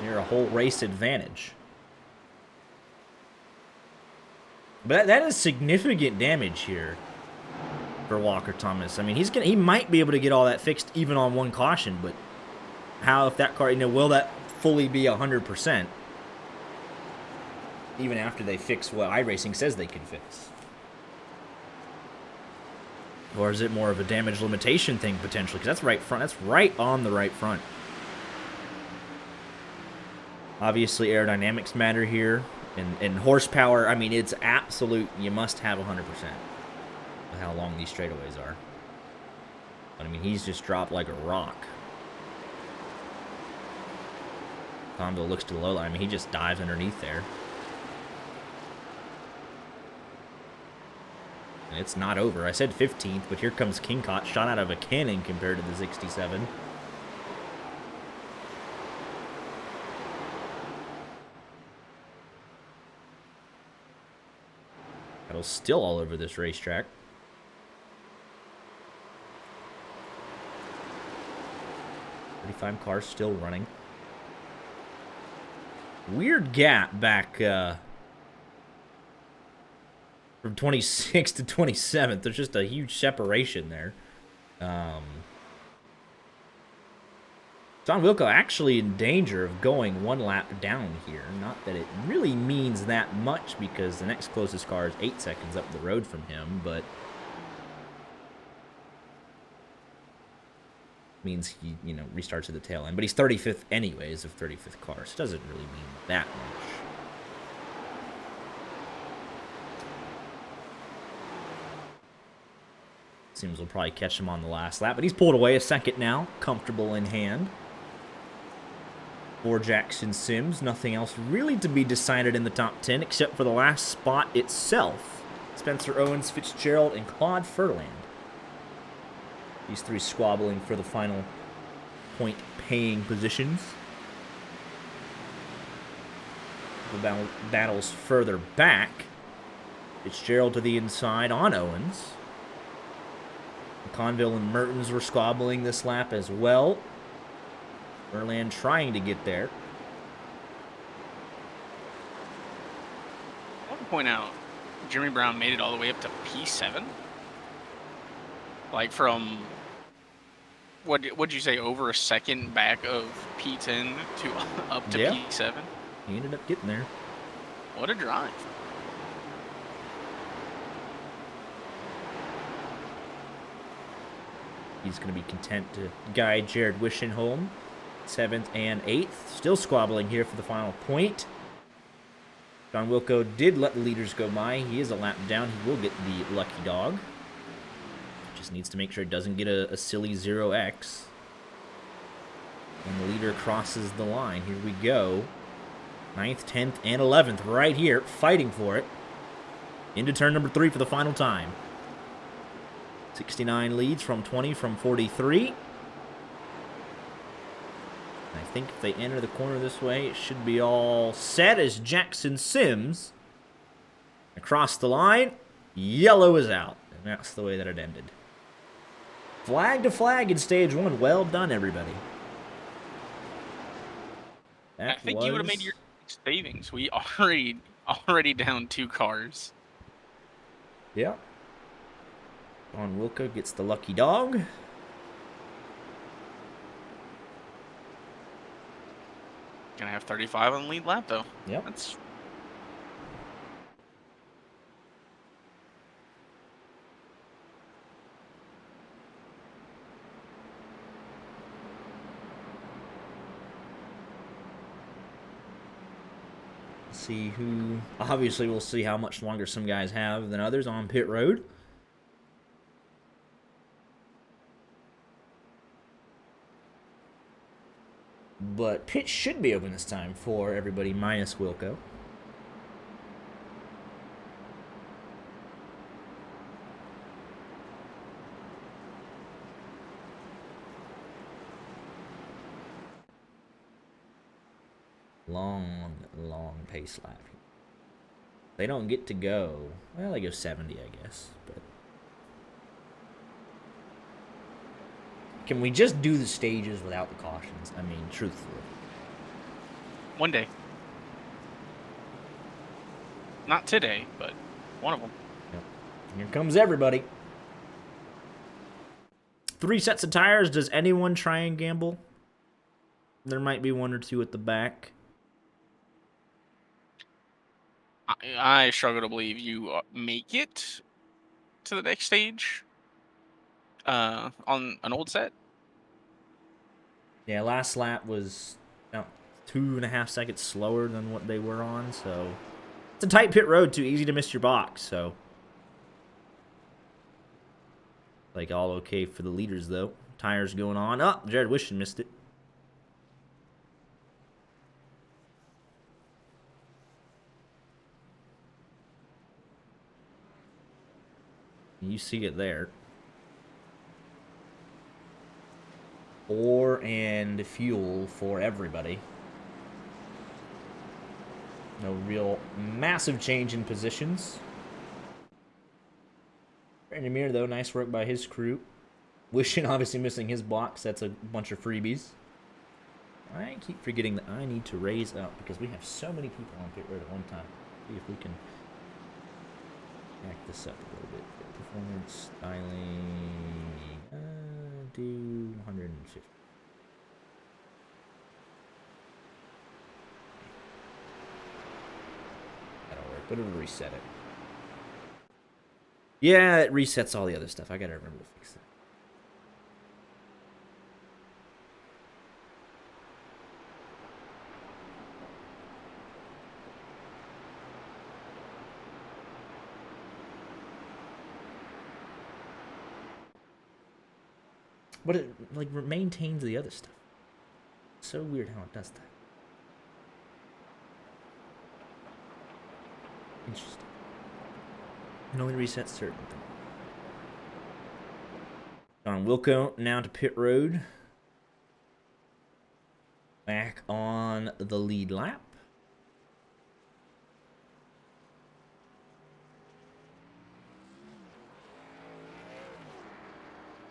You're a whole race advantage. But that is significant damage here for Walker Thomas. I mean, he might be able to get all that fixed even on 1 caution, but how if that car, will that fully be 100%? Even after they fix what iRacing says they can fix. Or is it more of a damage limitation thing potentially? Because that's right front. That's right on the right front. Obviously, aerodynamics matter here. And horsepower, I mean, it's absolute. You must have 100% with how long these straightaways are. But, I mean, he's just dropped like a rock. Conville looks to the low line. I mean, he just dives underneath there. And it's not over. I said 15th, but here comes Kingcott, shot out of a cannon compared to the 67. Battle's still all over this racetrack. 25 cars still running. Weird gap back from 26th to 27th. There's just a huge separation there. John Wilco actually in danger of going one lap down here. Not that it really means that much because the next closest car is 8 seconds up the road from him, but means he, restarts at the tail end. But he's 35th anyways of 35th cars. So it doesn't really mean that much. Seems we'll probably catch him on the last lap, but he's pulled away a second now, comfortable in hand. For Jackson Sims, nothing else really to be decided in the top 10 except for the last spot itself. Spencer Owens, Fitzgerald, and Claude Furland. These three squabbling for the final point-paying positions. The battles further back. Fitzgerald to the inside on Owens. Conville and Mertens were squabbling this lap as well. Furland trying to get there. I want to point out, Jeremy Brown made it all the way up to P7. Like from, what'd you say, over a second back of P10 to up to P7? He ended up getting there. What a drive. He's going to be content to guide Jared Wishenholm, 7th and 8th. Still squabbling here for the final point. John Wilco did let the leaders go by. He is a lap down. He will get the lucky dog. Just needs to make sure he doesn't get a silly 0x. And the leader crosses the line. Here we go. 9th, 10th, and 11th right here, fighting for it. Into turn number 3 for the final time. 69 leads from 20 from 43. I think if they enter the corner this way, it should be all set as Jackson Sims across the line. Yellow is out. And that's the way that it ended. Flag to flag in stage 1. Well done, everybody. I think you would have made your savings. We already down 2 cars. Yeah. John Wilco gets the lucky dog. Gonna have 35 on the lead lap, though. Yep. That's... See who... Obviously, we'll see how much longer some guys have than others on pit road. But pit should be open this time for everybody minus Wilco. Long pace lap. They don't get to go. Well, they go 70, I guess. But can we just do the stages without the cautions? I mean, truthfully. One day. Not today, but one of them. Yep. Here comes everybody. 3 sets of tires. Does anyone try and gamble? There might be 1 or 2 at the back. I struggle to believe you make it to the next stage on an old set. Yeah, last lap was about 2.5 seconds slower than what they were on, so it's a tight pit road, too easy to miss your box, so like all okay for the leaders though. Tires going on. Oh, Jared Wishon missed it. You see it there. 4 and fuel for everybody. No real massive change in positions. Brandon Mir, though, nice work by his crew. Wishing obviously missing his box. That's a bunch of freebies. I keep forgetting that I need to raise up because we have so many people on pit road at one time. See if we can back this up a little bit. Performance, styling, do 150. That'll work, but it'll reset it. Yeah, it resets all the other stuff. I gotta remember to fix that. But it, like, maintains the other stuff. It's so weird how it does that. Interesting. It only resets certain things. John Wilco now to pit road. Back on the lead lap.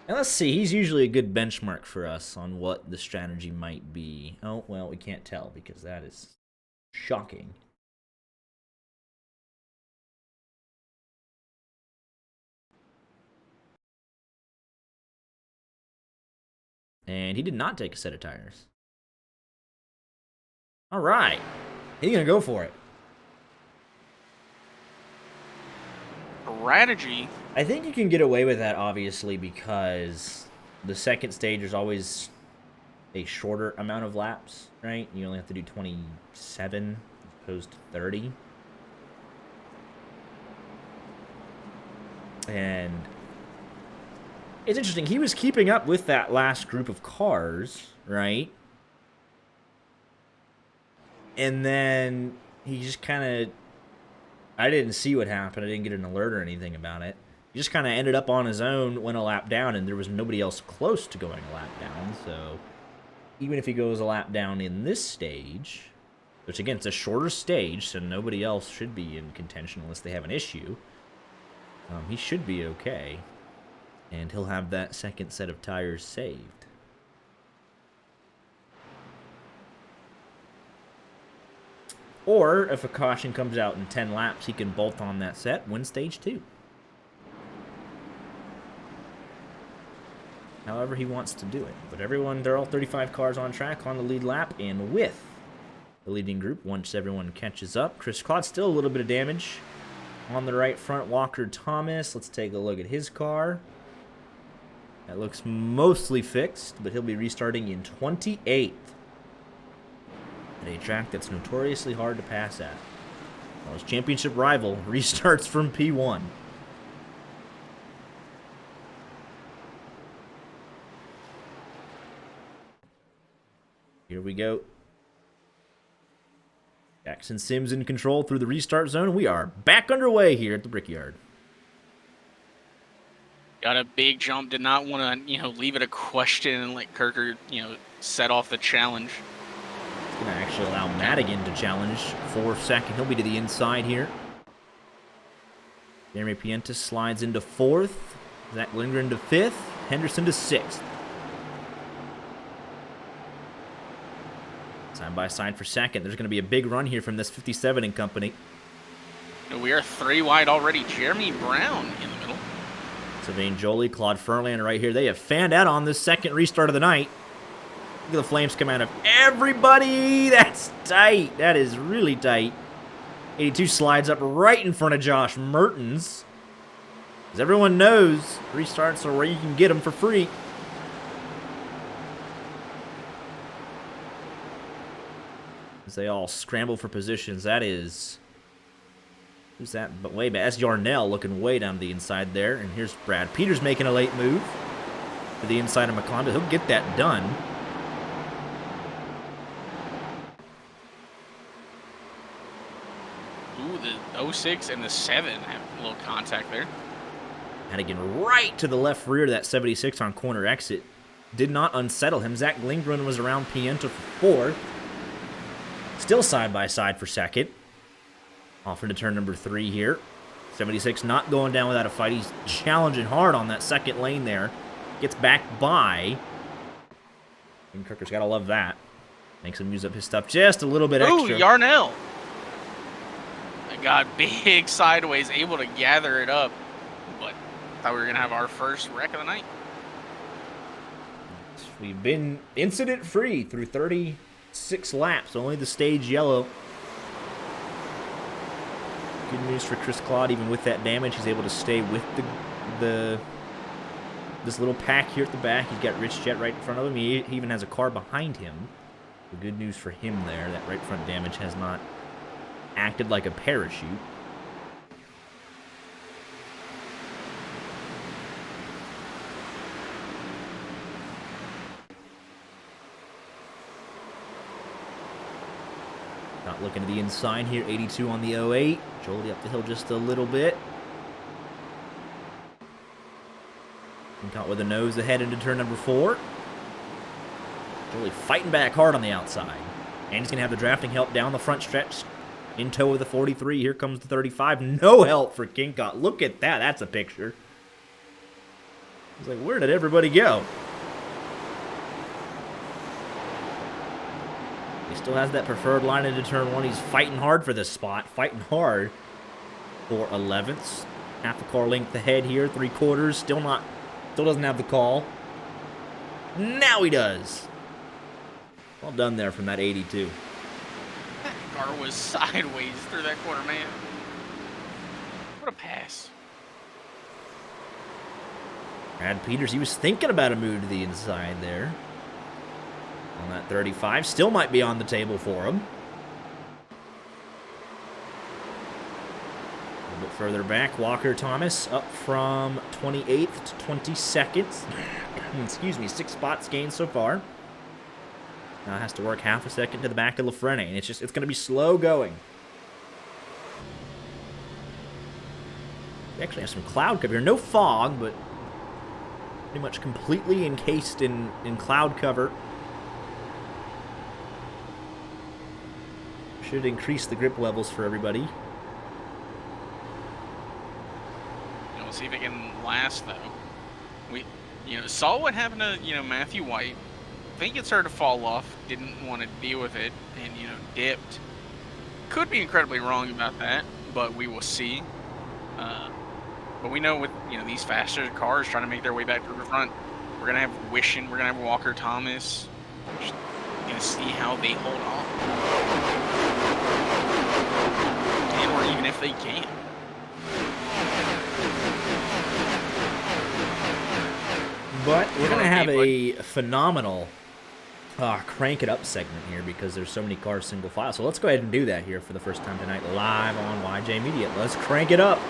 And let's see, he's usually a good benchmark for us on what the strategy might be. Oh, well, we can't tell because that is shocking. And he did not take a set of tires. All right. He's going to go for it. Strategy. I think you can get away with that, obviously, because the second stage is always a shorter amount of laps, right? You only have to do 27 as opposed to 30. And it's interesting. He was keeping up with that last group of cars, right? And then he just kind of... I didn't see what happened. I didn't get an alert or anything about it. He just kind of ended up on his own, went a lap down, and there was nobody else close to going a lap down. So even if he goes a lap down in this stage, which again, it's a shorter stage, so nobody else should be in contention unless they have an issue, he should be okay. And he'll have that second set of tires saved. Or, if a caution comes out in 10 laps, he can bolt on that set, win stage 2. However he wants to do it. But everyone, they're all 35 cars on track on the lead lap, and with the leading group, once everyone catches up. Chris Claude, still a little bit of damage on the right front. Walker Thomas, let's take a look at his car. That looks mostly fixed, but he'll be restarting in 28th. At a track that's notoriously hard to pass at. Well, his championship rival restarts from P1. Here we go. Jackson Sims in control through the restart zone. We are back underway here at the Brickyard. Got a big jump. Did not want to, leave it a question and let Kirker, set off the challenge. Going to actually allow Madigan to challenge for second. He'll be to the inside here. Jeremy Pienta slides into 4th. Zach Lindgren to 5th. Henderson to 6th. Side by side for second. There's going to be a big run here from this 57 and company. We are 3 wide already. Jeremy Brown in the middle. Sylvain Jolie, Claude Furlan right here. They have fanned out on this second restart of the night. Look at the flames come out of everybody. That's tight. That is really tight. 82 slides up right in front of Josh Mertens. As everyone knows, restarts are where you can get them for free. As they all scramble for positions. That is... Who's that? But way back. That's Yarnell looking way down to the inside there. And here's Brad Peters making a late move to the inside of McClellan. He'll get that done. The 06 and the 7 have a little contact there. And again, right to the left rear of that 76 on corner exit. Did not unsettle him. Zach Lindgren was around Pienta for 4th. Still side by side for second. Off into turn number 3 here. 76 not going down without a fight. He's challenging hard on that second lane there. Gets back by. And Kirker's got to love that. Makes him use up his stuff just a little bit Ooh, extra. Yarnell. I got big sideways, able to gather it up, but thought we were going to have our first wreck of the night. We've been incident-free through 36 laps, only the stage yellow. Good news for Chris Claude, even with that damage, he's able to stay with this little pack here at the back. He's got Rich Jet right in front of him. He even has a car behind him. The good news for him there, that right front damage has not acted like a parachute. Not looking at the inside here. 82 on the 08. Jolie up the hill just a little bit. And caught with a nose ahead into turn number 4. Jolie fighting back hard on the outside. And he's going to have the drafting help down the front stretch. In tow of the 43. Here comes the 35. No help for Kincott. Look at that. That's a picture. He's like, where did everybody go? He still has that preferred line into turn 1. He's fighting hard for this spot. Fighting hard for 11th. Half a car length ahead here. 3/4. Still doesn't have the call. Now he does. Well done there from that 82. That car was sideways through that corner, man. What a pass. Brad Peters, he was thinking about a move to the inside there. On that 35. Still might be on the table for him. A little bit further back, Walker Thomas up from 28th to 22nd. Excuse me, 6 spots gained so far. Now has to work half a second to the back of Lafrene, and it's going to be slow going. We actually have some cloud cover here. No fog, but pretty much completely encased in cloud cover. Should increase the grip levels for everybody. We'll see if it can last, though. We, saw what happened to, Matthew White. I think it started to fall off. Didn't want to deal with it, and dipped. Could be incredibly wrong about that, but we will see. But we know with these faster cars trying to make their way back to the front, we're gonna have Wishing, we're gonna have Walker Thomas. We're just gonna see how they hold on, and or even if they can. But we're going to have a phenomenal crank it up segment here because there's so many cars single file. So let's go ahead and do that here for the first time tonight live on YJ Media. Let's crank it up.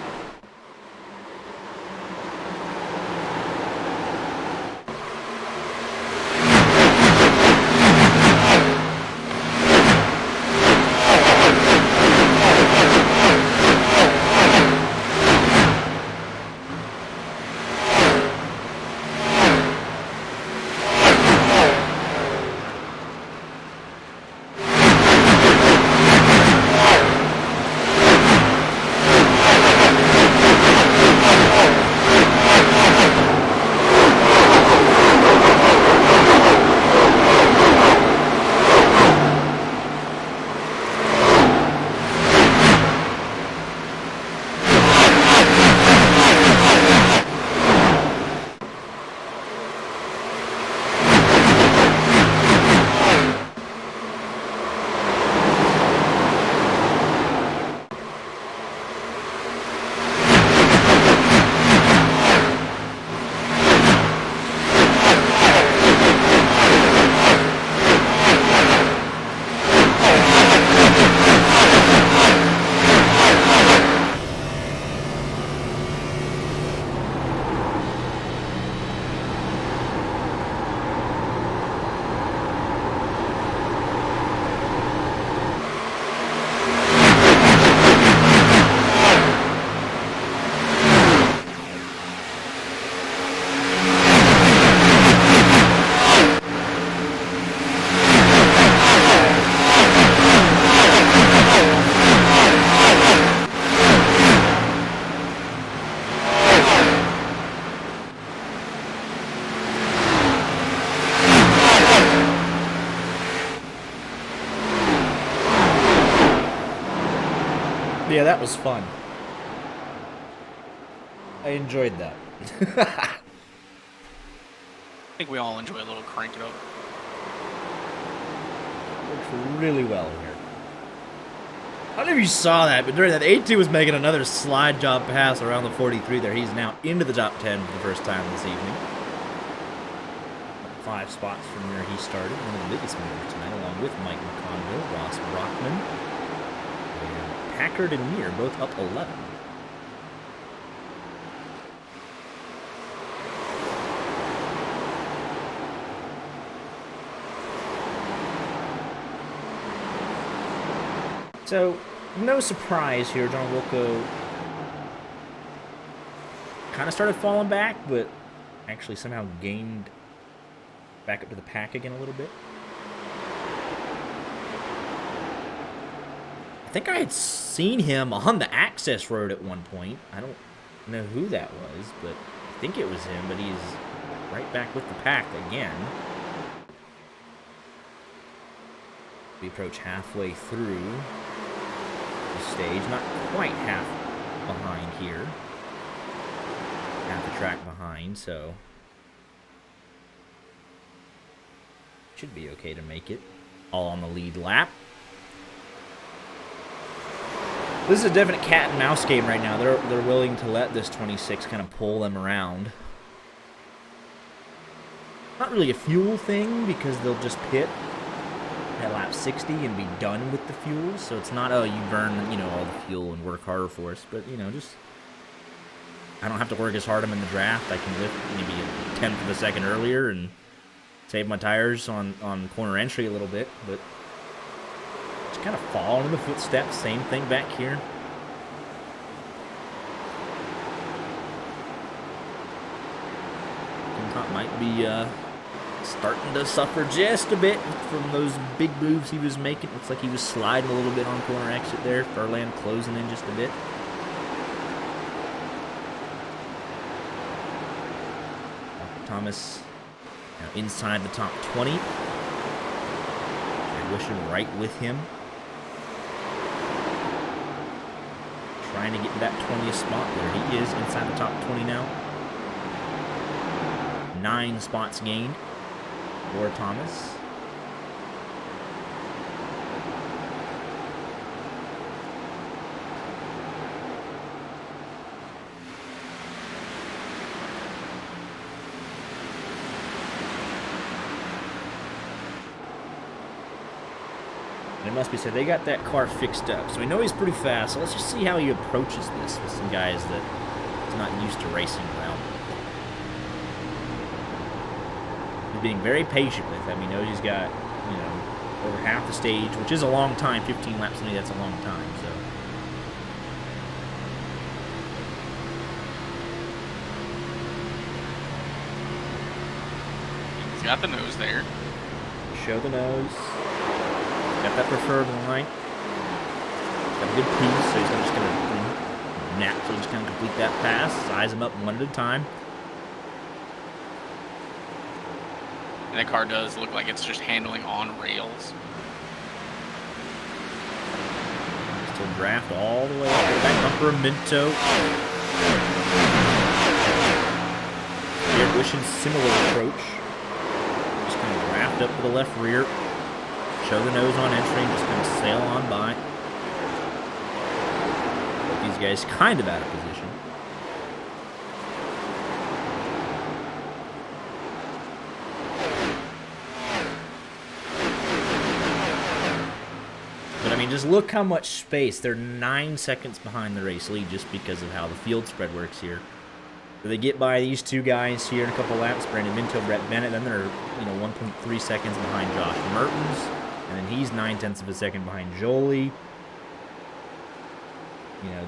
Yeah, that was fun. I enjoyed that. I think we all enjoy a little crank it up. Works really well here. I don't know if you saw that, but during that, 8-2 was making another slide job pass around the 43 there. He's now into the top 10 for the first time this evening. 5 spots from where he started. One of the biggest movers tonight, along with Mike McConville, Ross Brockman, and Packard and Meir, both up 11. So, no surprise here, John Wilco kind of started falling back, but actually somehow gained back up to the pack again a little bit. I think I had seen him on the access road at one point. I don't know who that was, but I think it was him, but he's right back with the pack again. We approach halfway through the stage, not quite half behind here. Half a track behind, so should be okay to make it. All on the lead lap. This is a definite cat and mouse game right now. They're willing to let this 26 kind of pull them around. Not really a fuel thing because they'll just pit at lap 60 and be done with the fuel. So it's not, oh, you burn, all the fuel and work harder for us. But, just, I don't have to work as hard. I'm in the draft. I can lift maybe a tenth of a second earlier and save my tires on corner entry a little bit. But just kind of fall in the footsteps. Same thing back here. Might be starting to suffer just a bit from those big moves he was making. Looks like he was sliding a little bit on corner exit there. Furlan closing in just a bit. Thomas now inside the top 20. Wishing right with him. Trying to get to that 20th spot. There he is inside the top 20 now. 9 spots gained for Thomas. And it must be said, they got that car fixed up. So we know he's pretty fast. So let's just see how he approaches this with some guys that he's not used to racing around. Being very patient with him. He knows he's got, over half the stage, which is a long time. 15 laps to me, that's a long time. So he's got the nose there. Show the nose. Got that preferred line. Got a good piece, so he's just going to naturally just kind of complete that pass. Size him up one at a time. And that car does look like it's just handling on rails. Still draft all the way up to the back bumper of Minto. Here, wishing similar approach. Just kind of draft up to the left rear. Show the nose on entry and just kind of sail on by. But these guys kind of out of position. Just look how much space. They're 9 seconds behind the race lead just because of how the field spread works here. So they get by these two guys here in a couple laps, Brandon Minto, Brett Bennett. Then they're 1.3 seconds behind Josh Mertens, and then he's 9/10 of a second behind Jolie.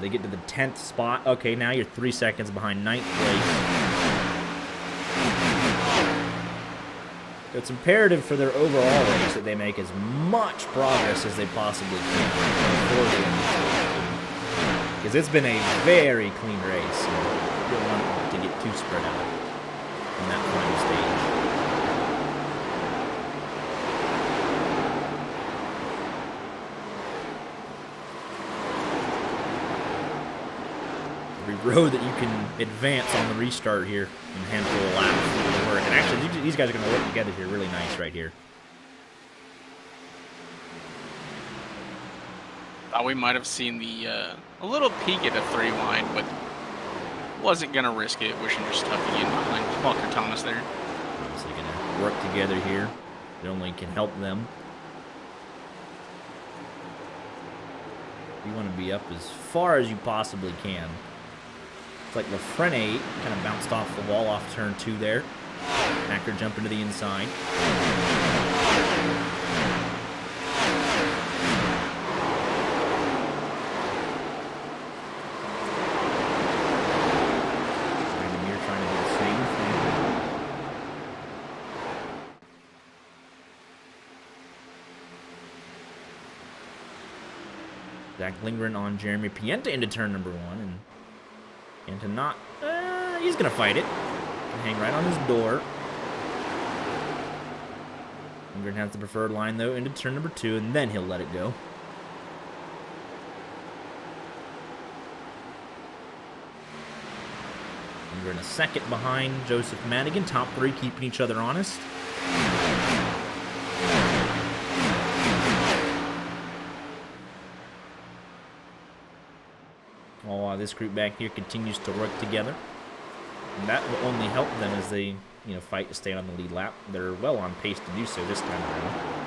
They get to the 10th spot. Okay, now you're 3 seconds behind 9th place. It's imperative for their overall race that they make as much progress as they possibly can before the end of the season. Because it's been a very clean race. You don't want to get too spread out in that final stage. Every row that you can advance on the restart here in a handful of laps is going to work. And actually, these guys are going to work together here really nice right here. Thought we might have seen the a little peek at a 3-wide, but wasn't going to risk it. Wishing just tucking in behind Walker Thomas there. Obviously going to work together here. It only can help them. You want to be up as far as you possibly can. It's like Lafrene kind of bounced off the wall off turn 2 there. Hacker jumping to the inside. Zach lingering on Jeremy Pienta into turn number 1, and Pienta not, he's gonna fight it. Can hang right on his door. Lingren has the preferred line though into turn number 2, and then he'll let it go. Lingren a second behind Joseph Madigan, top 3 keeping each other honest. While this group back here continues to work together. And that will only help them as they, fight to stay on the lead lap. They're well on pace to do so this time around.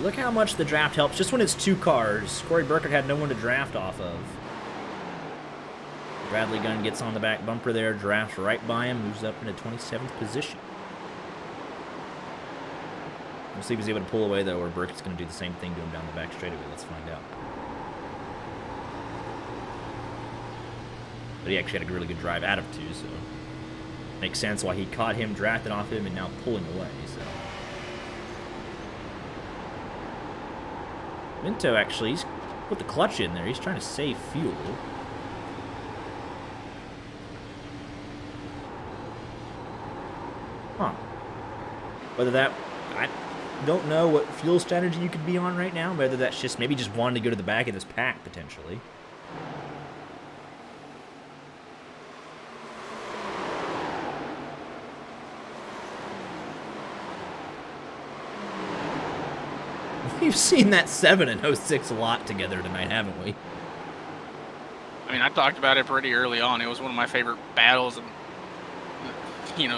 Look how much the draft helps just when it's 2 cars. Corey Burkett had no one to draft off of. Bradley Gunn gets on the back bumper there, drafts right by him, moves up into 27th position. We'll see if he's able to pull away, though, or Burkett's going to do the same thing to him down the back straightaway. Let's find out. But he actually had a really good drive out of 2, so makes sense why he caught him, drafted off him, and now pulling away, so. Minto actually, he's put the clutch in there. He's trying to save fuel. Huh. Whether that, I don't know what fuel strategy you could be on right now. Whether that's just maybe just wanting to go to the back of this pack, potentially. We've seen that 7 and 06 a lot together tonight, haven't we? I mean, I talked about it pretty early on. It was one of my favorite battles, and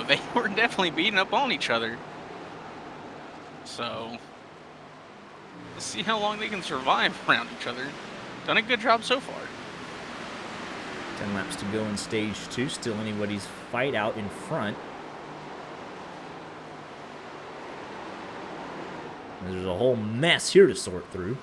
they were definitely beating up on each other. So, let's see how long they can survive around each other. Done a good job so far. 10 laps to go in stage 2. Still anybody's fight out in front. There's a whole mess here to sort through.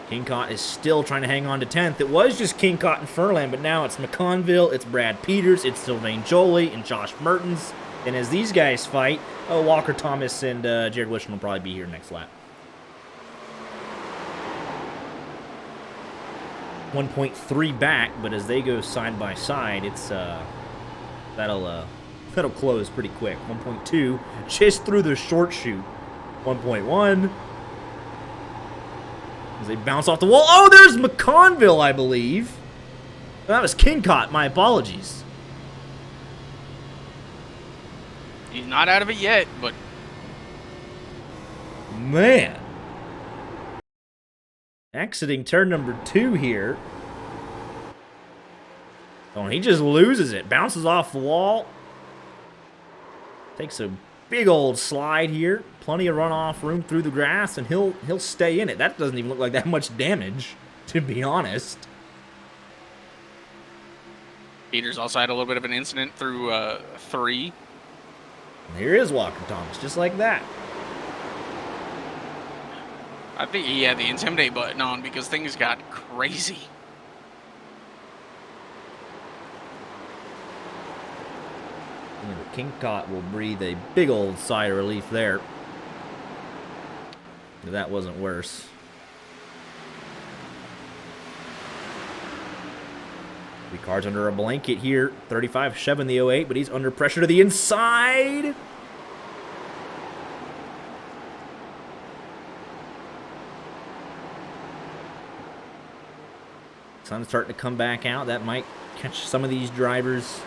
Kingcott is still trying to hang on to 10th. It was just Kingcott and Furlan, but now it's McConville, it's Brad Peters, it's Sylvain Jolie, and Josh Mertens. And as these guys fight, Walker Thomas and Jared Wishman will probably be here next lap. 1.3 back, but as they go side by side, it's that'll close pretty quick. 1.2, just through the short chute. 1.1. As they bounce off the wall. Oh, there's McConville, I believe. That was Kingcott. My apologies. He's not out of it yet, but... Man. Exiting turn number 2 here. Oh, he just loses it. Bounces off the wall. Takes a big old slide here. Plenty of runoff room through the grass, and he'll stay in it. That doesn't even look like that much damage, to be honest. Peters also had a little bit of an incident through 3. And here is Walker Thomas, just like that. I think he had the intimidate button on because things got crazy. Yeah, but King Cott will breathe a big old sigh of relief there. That wasn't worse. Ricard's under a blanket here. 35 shoving the 08, but he's under pressure to the inside. Sun's starting to come back out. That might catch some of these drivers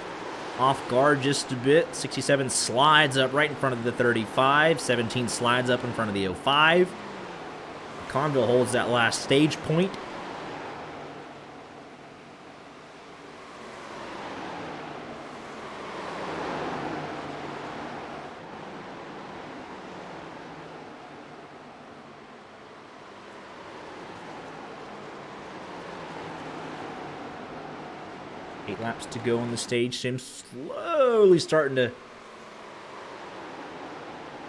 off guard just a bit. 67 slides up right in front of the 35. 17 slides up in front of the 05. Conville holds that last stage point. Eight laps to go on the stage. Sim slowly starting to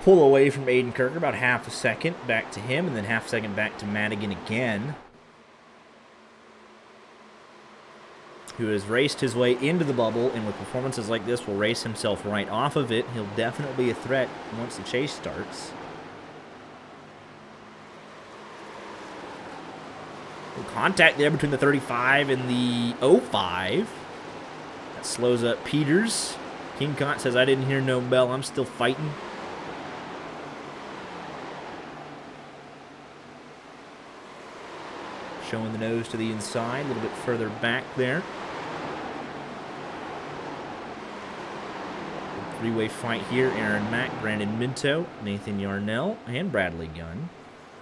pull away from Aiden Kirker. About half a second back to him, and then half a second back to Madigan again, who has raced his way into the bubble, and with performances like this will race himself right off of it. He'll definitely be a threat once the chase starts. Contact there between the 35 and the 05. That slows up Peters. King Cott says, I didn't hear no bell. I'm still fighting. Showing the nose to the inside, a little bit further back there. Three-way fight here. Aaron Mack, Brandon Minto, Nathan Yarnell, and Bradley Gunn.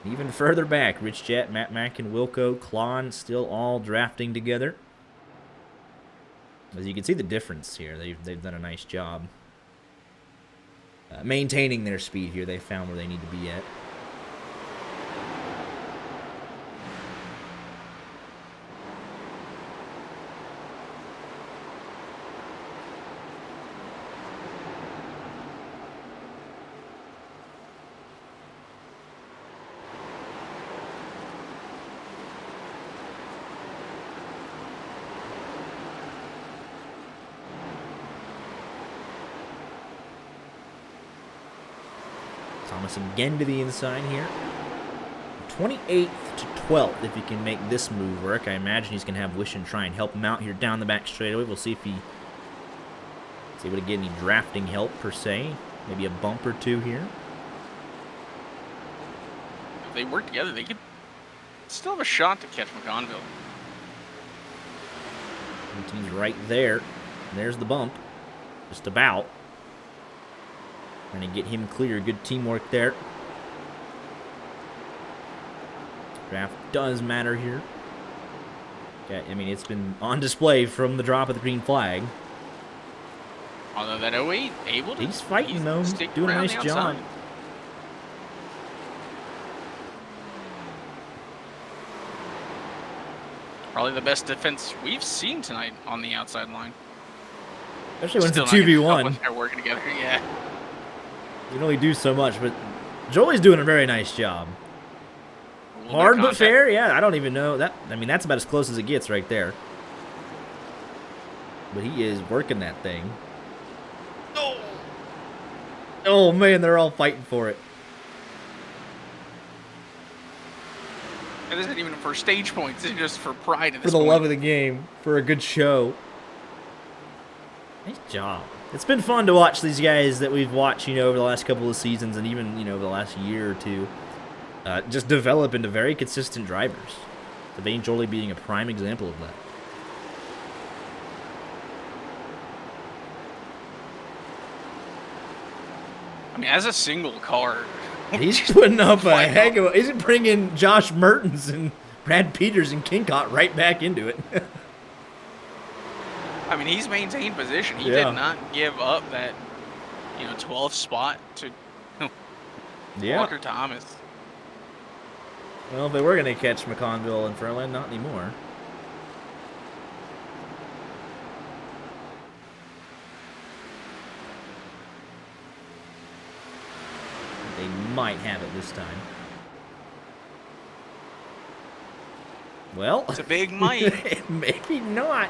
Even further back, Rich Jett, Matt Mack, and Wilco Klon still all drafting together. As you can see the difference here, they've done a nice job maintaining their speed here. They found where they need to be at. Thomas again to the inside here. 28th to 12th if he can make this move work. I imagine he's going to have Wishin try and help him out here down the back straightaway. We'll see if he's able to get any drafting help per se. Maybe a bump or two here. If they work together, they could still have a shot to catch McConville. He's right there. There's the bump. Just about. Trying to get him clear. Good teamwork there. Draft does matter here. Okay, I mean, it's been on display from the drop of the green flag. Although that 08 able to... He's fighting, though. Doing a nice job. Probably the best defense we've seen tonight on the outside line. Especially when it's a 2v1. When they're working together, yeah. You can only do so much, but Joey's doing a very nice job. Hard but fair, yeah. I don't even know that. I mean, that's about as close as it gets right there. But he is working that thing. Oh, oh man, they're all fighting for it. And this isn't even for stage points. This is just for pride. For the love of the game, for a good show. Nice job. It's been fun to watch these guys that we've watched, you know, over the last couple of seasons and even, you know, over the last year or two, just develop into very consistent drivers. Devane Jolie being a prime example of that. I mean, as a single car, he's putting up a heck of a... He's bringing Josh Mertens and Brad Peters and King Cott right back into it. I mean, he's maintained position. He did not give up that, you know, 12th spot to Walker Thomas. Well, if they were going to catch McConville and Furlan, not anymore. They might have it this time. Well, it's a big might. Maybe not.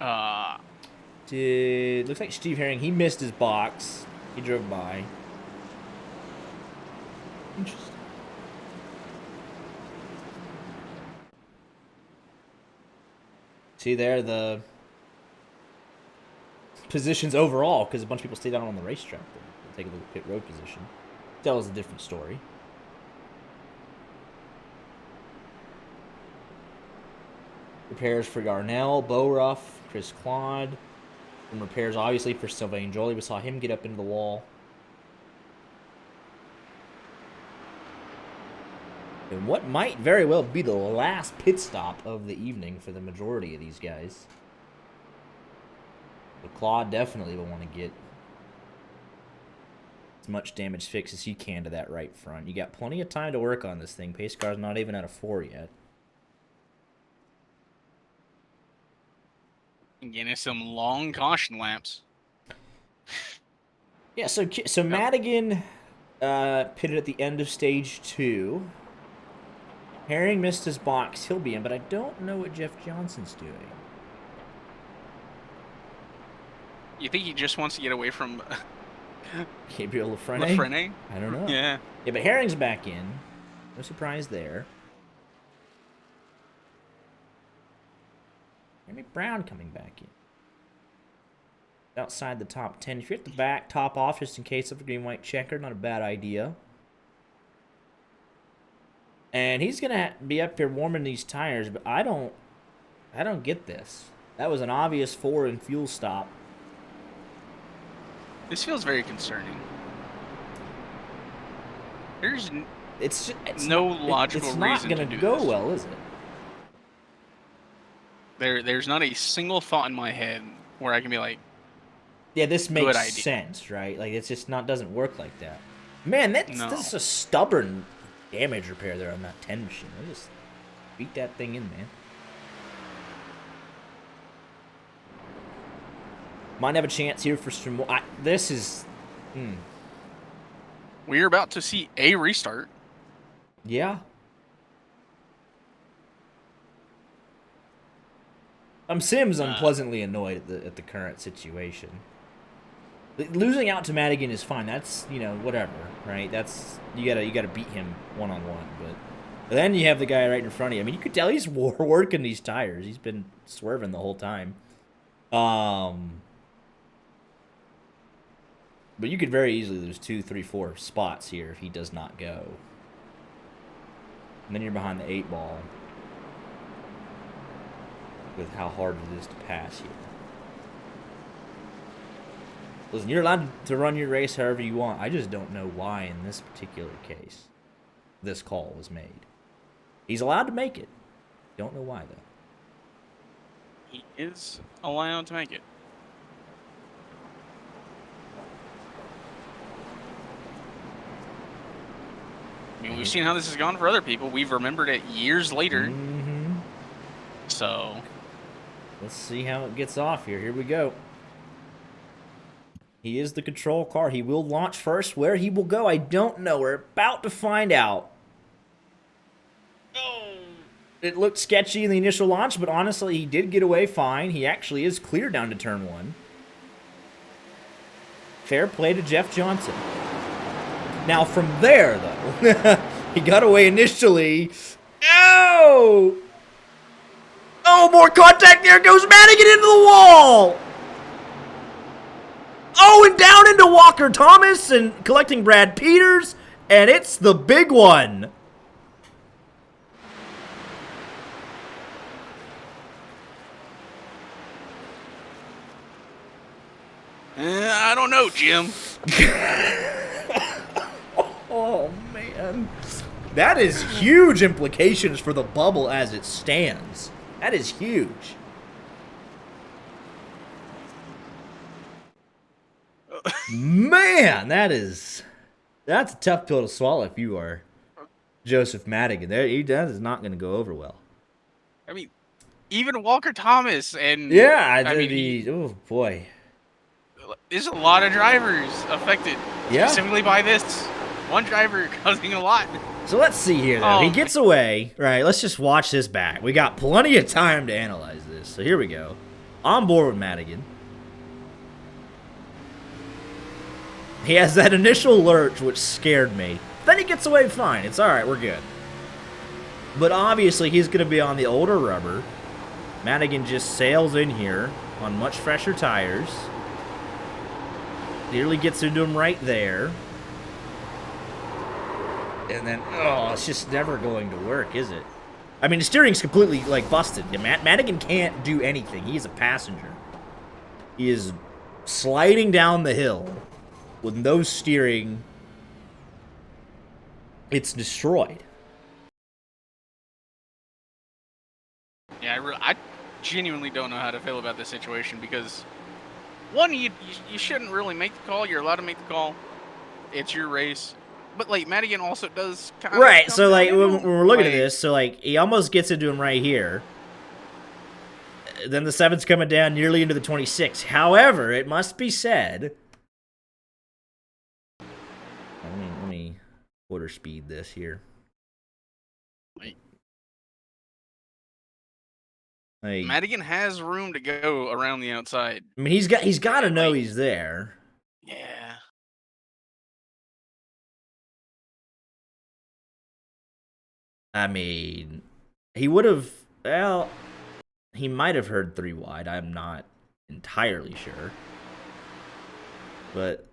Uh, Looks like Steve Herring, he missed his box. He drove by. Interesting. See there, the positions overall, because a bunch of people stayed out on the racetrack there. Take a look at pit road position. Tells a different story. Repairs for Yarnell, Bowruff, Chris Claude. And repairs, obviously, for Sylvain Joly. We saw him get up into the wall. And what might very well be the last pit stop of the evening for the majority of these guys. But Claude definitely will want to get as much damage fixed as he can to that right front. You got plenty of time to work on this thing. Pace car's not even at a 4 yet. Getting some long caution laps. Yeah, so Madigan pitted at the end of stage 2. Herring missed his box. He'll be in, but I don't know what Jeff Johnson's doing. You think he just wants to get away from Gabriel Lafrene? Lafrene? I don't know. Yeah. Yeah, but Herring's back in. No surprise there. Jeremy Brown coming back in. Outside the top 10. If you're at the back, top off just in case of the green-white checker. Not a bad idea. And he's going to be up here warming these tires, but I don't get this. That was an obvious 4 in fuel stop. This feels very concerning. There's it's no logical reason to do this. It's not going to go well, is it? There's not a single thought in my head where I can be like, yeah, this makes sense, right? Like, it's just doesn't work like that. Man, this is a stubborn damage repair there on that 10 machine. They just beat that thing in, man. Might have a chance here for some more. This is... We're about to see a restart. Yeah. Sim's unpleasantly annoyed at the current situation. Losing out to Madigan is fine. That's, whatever, right? That's you gotta beat him one-on-one. But then you have the guy right in front of you. I mean, you could tell he's working these tires. He's been swerving the whole time. But you could very easily lose 2, 3, 4 spots here if he does not go. And then you're behind the 8 ball with how hard it is to pass here. Listen, you're allowed to run your race however you want. I just don't know why in this particular case this call was made. He's allowed to make it. Don't know why, though. He is allowed to make it. I mean, we've seen how this has gone for other people. We've remembered it years later. Mm-hmm. So let's see how it gets off here. Here we go. He is the control car. He will launch first. Where he will go, I don't know. We're about to find out. Oh, it looked sketchy in the initial launch, but honestly, he did get away fine. He actually is clear down to turn 1. Fair play to Jeff Johnson. Now, from there, though, he got away initially. Oh! Oh, more contact. There goes Madigan into the wall. Oh, and down into Walker Thomas and collecting Brad Peters. And it's the big one. I don't know, Jim. Oh, man. That is huge implications for the bubble as it stands. That is huge. Man, that's a tough pill to swallow if you are Joseph Madigan. That is not going to go over well. I mean, even Walker Thomas and... Yeah, oh, boy. There's a lot of drivers affected. Yeah. Specifically by this one driver causing a lot. So let's see here, though. He gets away. Right, let's just watch this back. We got plenty of time to analyze this. So here we go. on board with Madigan. He has that initial lurch, which scared me. Then he gets away fine. It's alright, we're good. But obviously, he's going to be on the older rubber. Madigan just sails in here on much fresher tires. Nearly gets into him right there. And then, oh, it's just never going to work, is it? I mean, the steering's completely, like, busted. Madigan can't do anything. He's a passenger. He is sliding down the hill with no steering. It's destroyed. Yeah, I genuinely don't know how to feel about this situation because, one, you shouldn't really make the call. You're allowed to make the call. It's your race. But, like, Madigan also does kind of... Right, so, like, when we're looking at this, so, like, he almost gets into him right here. Then the 7's coming down nearly into the 26. However, it must be said... Let me quarter speed this here. Like, Madigan has room to go around the outside. I mean, he's got to know he's there. Yeah. I mean, he would have, well, he might have heard 3 wide. I'm not entirely sure. But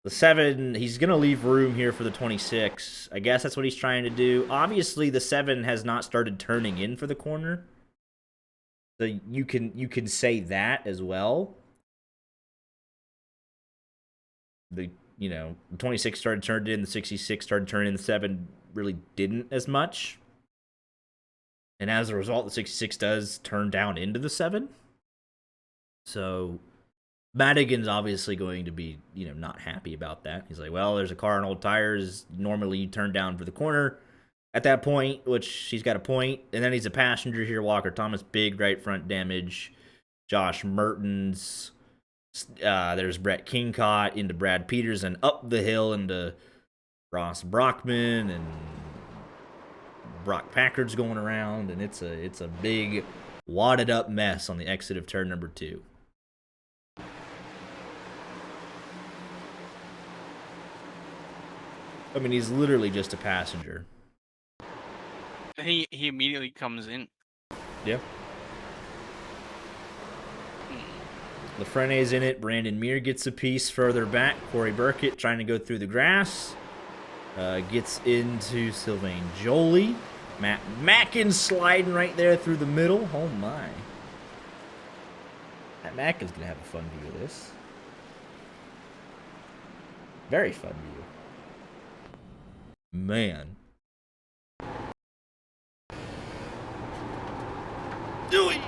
the 7, he's going to leave room here for the 26. I guess that's what he's trying to do. Obviously, the 7 has not started turning in for the corner. So you can say that as well. The 26 started turning in, the 66 started turning in, the 7 really didn't as much. And as a result, the 66 does turn down into the 7. So Madigan's obviously going to be, not happy about that. He's like, well, there's a car on old tires. Normally you turn down for the corner at that point, which he's got a point. And then he's a passenger here. Walker Thomas, big right front damage. Josh Mertens. There's Brett Kingcott into Brad Peters and up the hill into Ross Brockman, and Brock Packard's going around, and it's a big wadded up mess on the exit of turn number 2. I mean, he's literally just a passenger. He immediately comes in. Yeah. Lafrene's in it. Brandon Muir gets a piece further back. Corey Burkett trying to go through the grass. Gets into Sylvain Joly. Matt Mackin sliding right there through the middle. Oh my. Matt Mackin's going to have a fun view of this. Very fun view. Man. Dewey!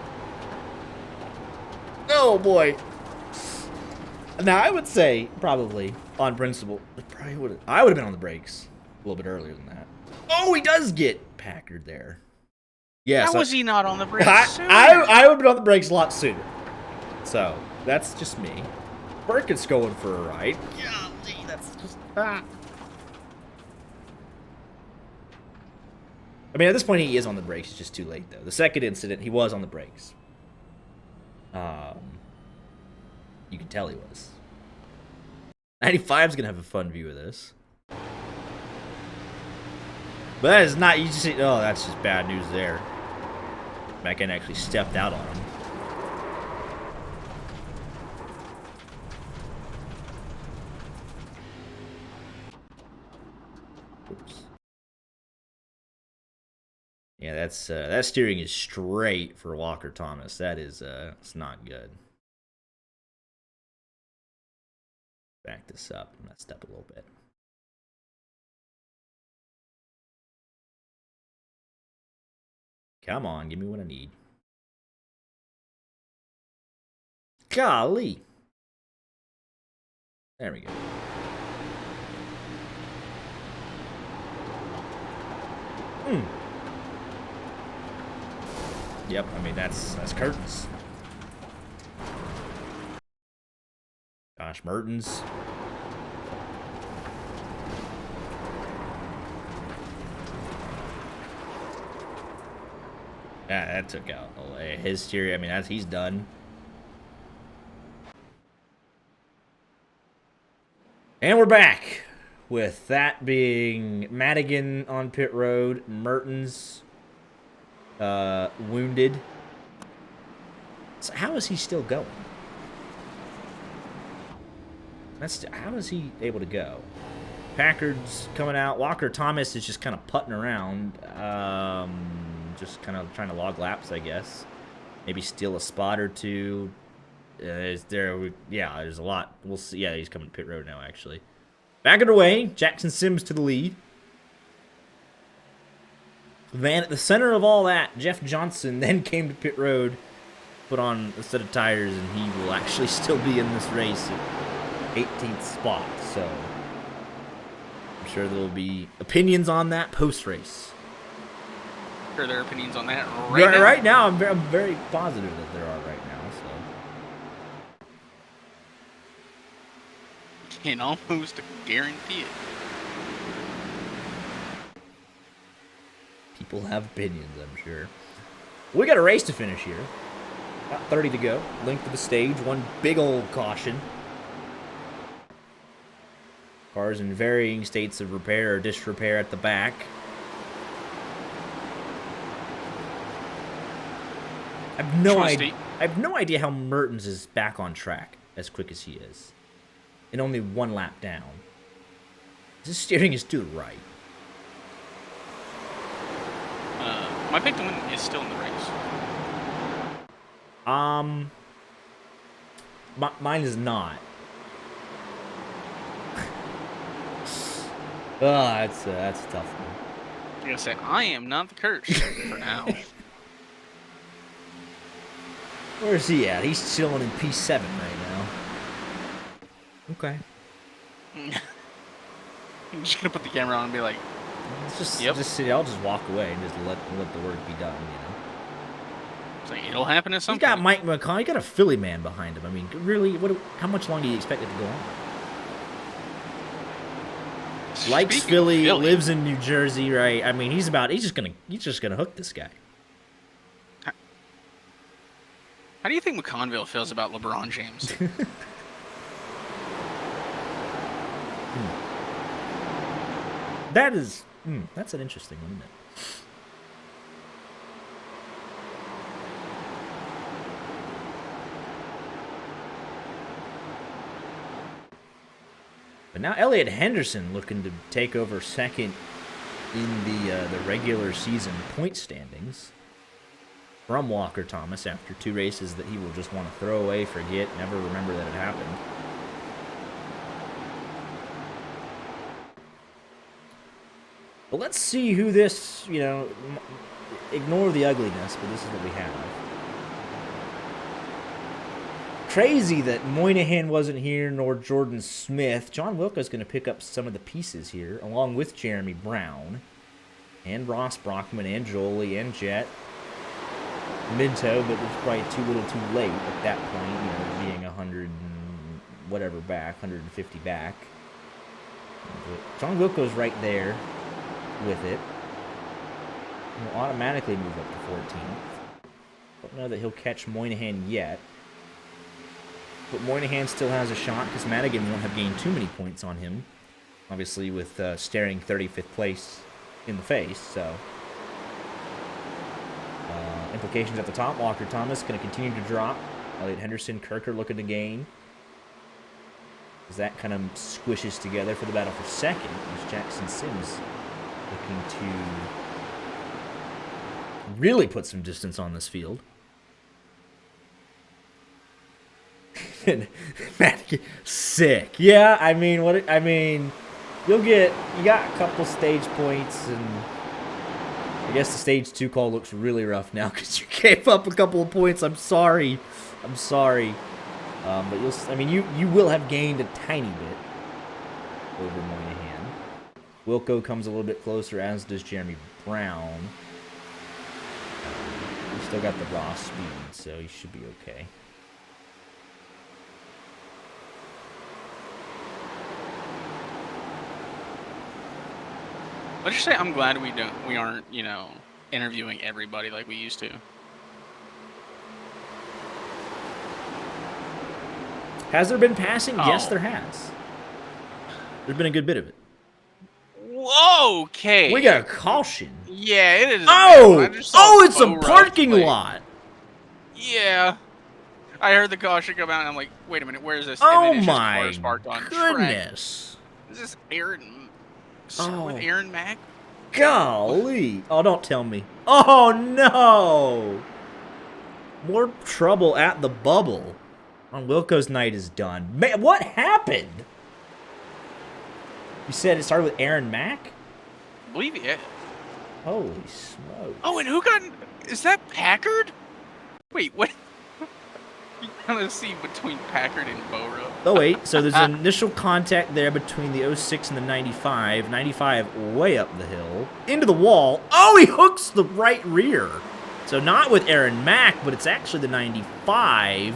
Oh boy. Now I would say probably on principle, I would have been on the brakes a little bit earlier than that. Oh, he does get Packard there. Yes. How was he not on the brakes sooner? I would have been on the brakes a lot sooner. So that's just me. Burkett's going for a ride. Golly, that's just I mean, at this point, he is on the brakes. It's just too late, though. The second incident, he was on the brakes. You can tell he was. 95's going to have a fun view of this. But that is not... You just see, oh, that's just bad news there. Mackin actually stepped out on him. Oops. Yeah, that's that steering is straight for Walker Thomas. That is it's not good. Back this up. Messed up a little bit. Come on, give me what I need. Golly. There we go. Yep, I mean that's curtains. Josh Mertens. Yeah, that took out his steering. I mean, he's done. And we're back with that being Madigan on pit road, Mertens wounded. So how is he still going? How is he able to go? Packard's coming out. Walker Thomas is just kind of putting around, just kind of trying to log laps, I guess. Maybe steal a spot or two. Yeah, there's a lot. We'll see. Yeah, he's coming to pit road now, actually. Back underway. Jackson Sims to the lead. Then at the center of all that, Jeff Johnson then came to pit road, put on a set of tires, and he will actually still be in this race at 18th spot. So I'm sure there will be opinions on that post-race. Sure, there are opinions on that right now. I'm very positive that there are right now. Can almost guarantee it. People have opinions, I'm sure. We got a race to finish here. About 30 to go. Length of the stage. One big old caution. Cars in varying states of repair or disrepair at the back. I have no idea how Mertens is back on track as quick as he is. And only one lap down. His steering is to the right. My pick to win is still in the race. Mine is not. That's a tough one. I'm gonna say I am not the curse for now. Where's he at? He's chilling in P7 right now. Okay. I'm just gonna put the camera on and be like, I'll just walk away and just let the work be done, you know. So it'll happen at some point. He's got point. Mike McCall. He got a Philly man behind him. I mean, really, how much longer do you expect it to go on? Likes Philly, lives in New Jersey, right? I mean, he's just gonna hook this guy. How do you think McConville feels about LeBron James? That's an interesting one, isn't it? But now Elliott Henderson looking to take over second in the regular season point standings from Walker Thomas after 2 races that he will just want to throw away, forget, never remember that it happened. But let's see who this, ignore the ugliness, but this is what we have. Crazy that Moynihan wasn't here, nor Jordan Smith. John Wilco's going to pick up some of the pieces here, along with Jeremy Brown, and Ross Brockman, and Jolie, and Jet. Minto, but it's probably too little too late at that point, being 100 and whatever back, 150 back. But John Wilco's right there with it. He'll automatically move up to 14th. Don't know that he'll catch Moynihan yet. But Moynihan still has a shot because Madigan won't have gained too many points on him. Obviously with staring 35th place in the face, so... implications at the top. Walker Thomas going to continue to drop. Elliott Henderson, Kirker looking to gain. As that kind of squishes together for the battle for second. There's Jackson Sims looking to really put some distance on this field. Sick. Yeah, I mean, you got a couple stage points, and I guess the stage 2 call looks really rough now because you gave up a couple of points. I'm sorry. But you will have gained a tiny bit over Moynihan. Wilco comes a little bit closer, as does Jeremy Brown. He's still got the raw speed, so he should be okay. Let's just say I'm glad we aren't, interviewing everybody like we used to. Has there been passing? Oh. Yes, there has. There's been a good bit of it. Whoa, okay. We got a caution. Yeah, it is. Oh! Oh, it's a parking lot! Yeah. I heard the caution come out, and I'm like, wait a minute, where is this? Oh and then it's just my cars parked on goodness. track. Is this Aaron Oh. with Aaron Mack? Golly. Oh, don't tell me. Oh, no. More trouble at the bubble. On Wilco's night is done. Man, what happened? You said it started with Aaron Mack? I believe yeah. Holy smokes. Oh, and who got... Is that Packard? Wait, what? You kind of see between Packard and Bora. Oh, wait. So there's initial contact there between the 06 and the 95. 95 way up the hill. Into the wall. Oh, he hooks the right rear. So not with Aaron Mack, but it's actually the 95.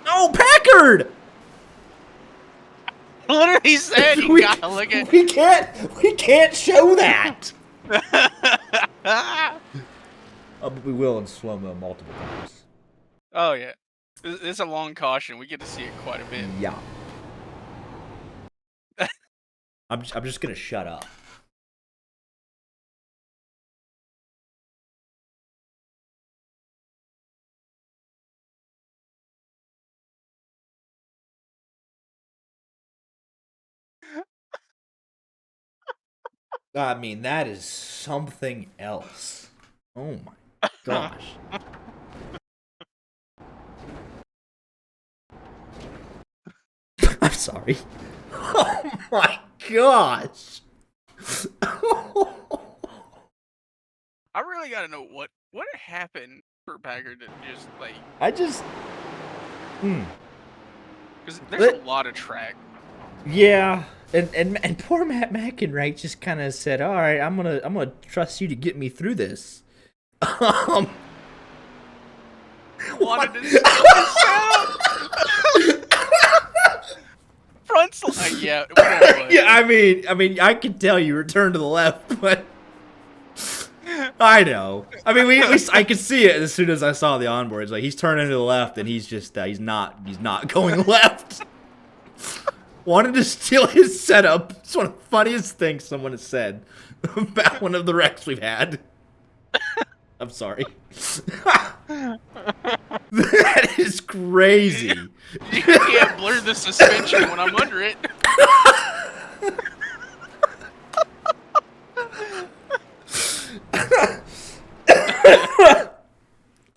Oh, Packard! Literally said you gotta look at... We can't show that! But we will in slow-mo multiple times. Oh, yeah. This is a long caution. We get to see it quite a bit. Yeah. I'm just gonna shut up. I mean, that is something else. Oh my gosh. I'm sorry. Oh my gosh. I really gotta know what happened for Packard to just, like... Because there's a lot of track. Yeah. And poor Matt McEnright just kind of said, "All right, I'm gonna trust you to get me through this." Wanted to slow this out. Front slide, yeah. Yeah, I mean, I can tell you return to the left, but I know. I mean, I could see it as soon as I saw the onboards. Like he's turning to the left, and he's just he's not going left. Wanted to steal his setup. It's one of the funniest things someone has said about one of the wrecks we've had. I'm sorry. That is crazy. You can't blur the suspension when I'm under it.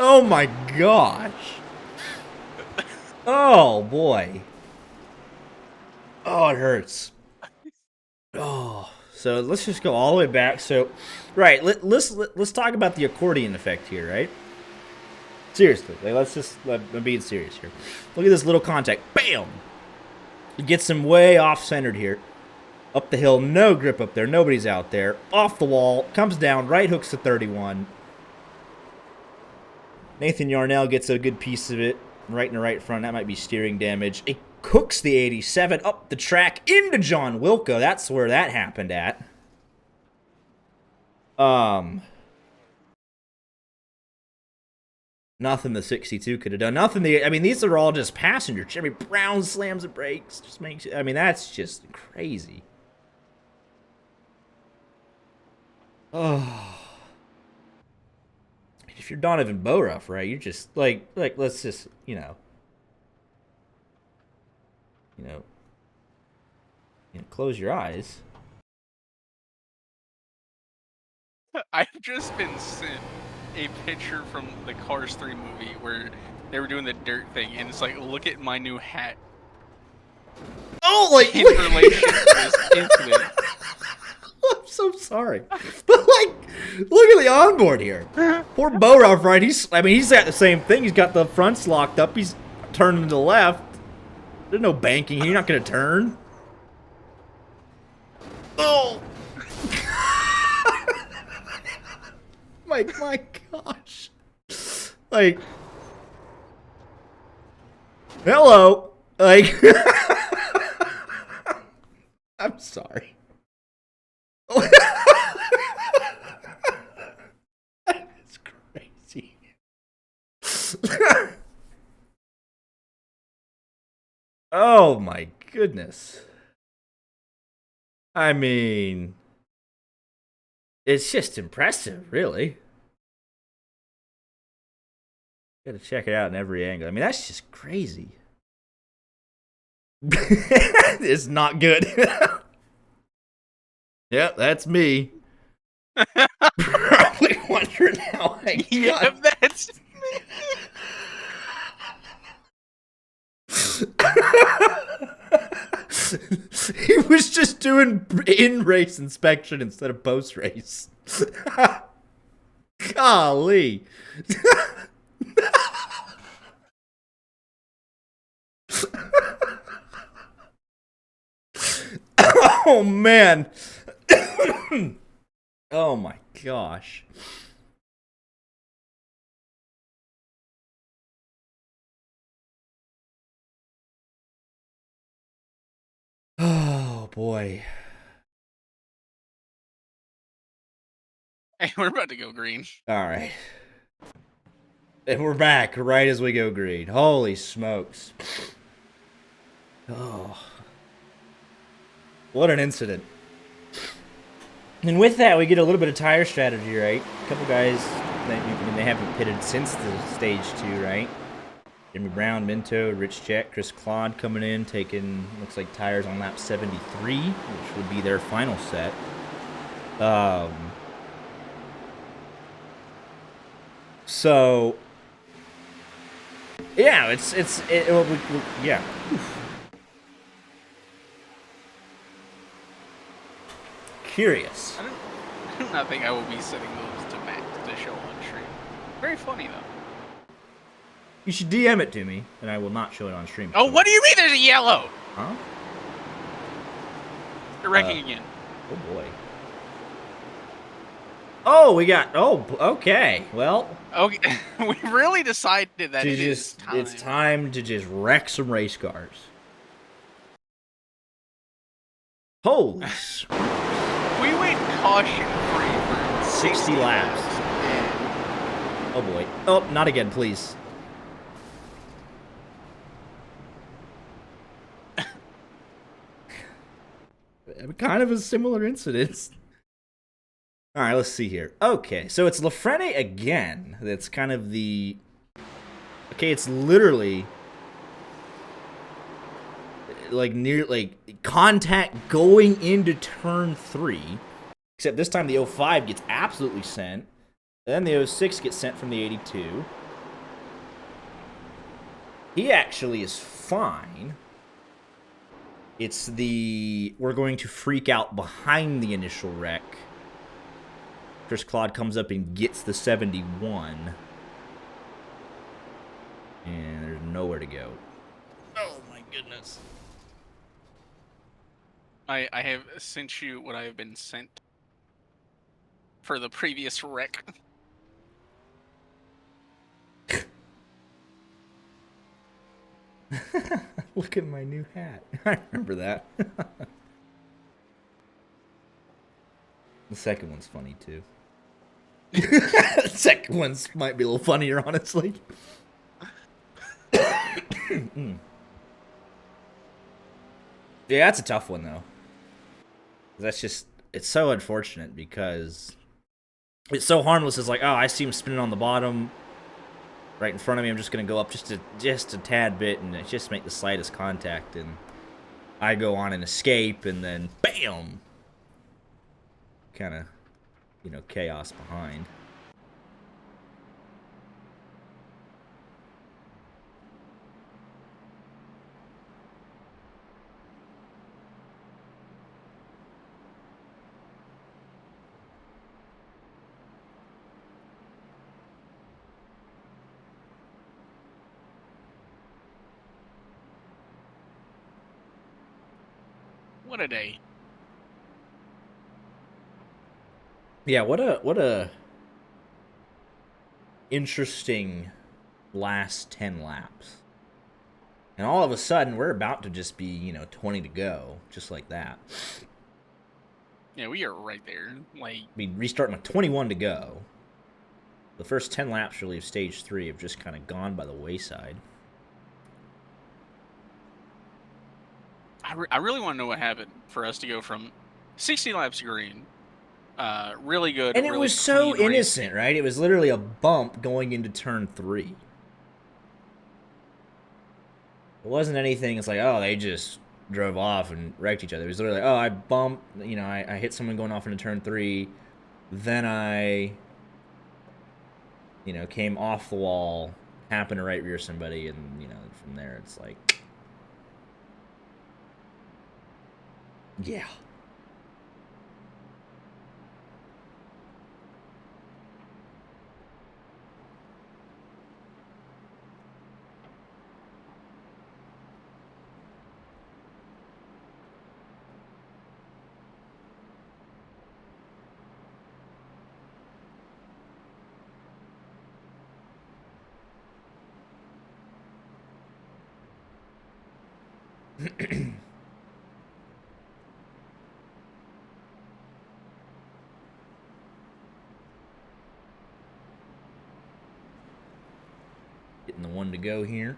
Oh my gosh. Oh boy. Oh, it hurts. Oh, so let's just go all the way back. So, right, let's talk about the accordion effect here, right? Seriously, like, I'm being serious here. Look at this little contact. Bam! It gets him way off-centered here. Up the hill, no grip up there. Nobody's out there. Off the wall, comes down, right hooks to 31. Nathan Yarnell gets a good piece of it. Right in the right front. That might be steering damage. It cooks the 87 up the track into John Wilco. That's where that happened at. Nothing the 62 could have done. Nothing I mean, these are all just passenger. I mean, Brown slams the brakes. Just makes I mean, that's just crazy. Oh. If you're Donovan Boruff, right, you're just like let's just, close your eyes. I've just been sent a picture from the Cars 3 movie where they were doing the dirt thing, and it's like, look at my new hat. Oh, like in relation to this incident. I'm so sorry, but like, look at the onboard here. Poor Boruff, right? He's got the same thing. He's got the fronts locked up. He's turning to the left. There's no banking here. You're not gonna turn. Oh. my gosh. Like, hello. Like, I'm sorry. That's crazy. Oh my goodness. I mean, it's just impressive, really. Gotta check it out in every angle. I mean, that's just crazy. It's not good. Yep, that's me. Probably wondering how I Yeah, got. that's He was just doing in-race inspection instead of post-race. Golly. Oh man. Oh my gosh. Oh boy. Hey, we're about to go green. All right. And we're back right as we go green. Holy smokes. Oh. What an incident. And with that, we get a little bit of tire strategy, right? A couple guys, they haven't pitted since the stage 2, right? Jimmy Brown, Minto, Rich Jet, Chris Claude coming in, taking, looks like tires on lap 73, which would be their final set. So, yeah, yeah. Curious. I do not think I will be setting those to max to show on stream. Very funny though. You should DM it to me, and I will not show it on stream. Oh, what do you mean there's a yellow? Huh? You're wrecking again. Oh boy. Oh, we got. Oh, okay. Well. Okay, we really decided that It's time to just wreck some race cars. Holy. We went caution free for 60 laps. Yeah. Oh boy. Oh, not again, please. Kind of a similar incident. All right, let's see here. Okay, so it's Lafrene again. That's kind of the... Okay, it's literally... like contact going into turn 3. Except this time the 05 gets absolutely sent. Then the 06 gets sent from the 82. He actually is fine. It's the... We're going to freak out behind the initial wreck. Chris Claude comes up and gets the 71. And there's nowhere to go. Oh my goodness. I have sent you what I have been sent for the previous wreck. Look at my new hat. I remember that. The second one's funny too. The second one's might be a little funnier, honestly. Yeah, that's a tough one though. That's just, it's so unfortunate because it's so harmless. It's like, oh, I see him spinning on the bottom right in front of me. I'm just gonna go up just a tad bit and just make the slightest contact, and I go on and escape, and then bam, kind of, chaos behind. What a day. Yeah, what a interesting last 10 laps. And all of a sudden, we're about to just be, 20 to go, just like that. Yeah, we are right there. Like, I mean, restarting with 21 to go. The first 10 laps, really, of Stage 3 have just kind of gone by the wayside. I really want to know what happened for us to go from 60 laps green, really good, And it really was so clean innocent, racing. right? It was literally a bump going into turn 3. It wasn't anything. It's like, oh, they just drove off and wrecked each other. It was literally like, oh, I bumped, I hit someone going off into turn 3. Then I, came off the wall, happened to right rear somebody, and, from there it's like, yeah. Getting the one to go here.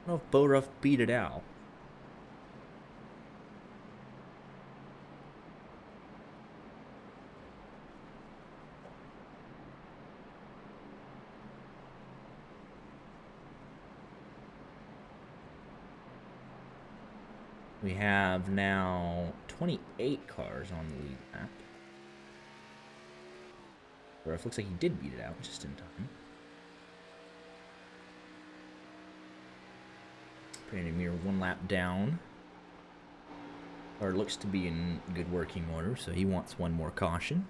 I don't know if Bo Ruff beat it out. We have now 28 cars on the lead lap. Ruff looks like he did beat it out just in time. Brandon Muir 1 lap down. Or looks to be in good working order, so he wants one more caution.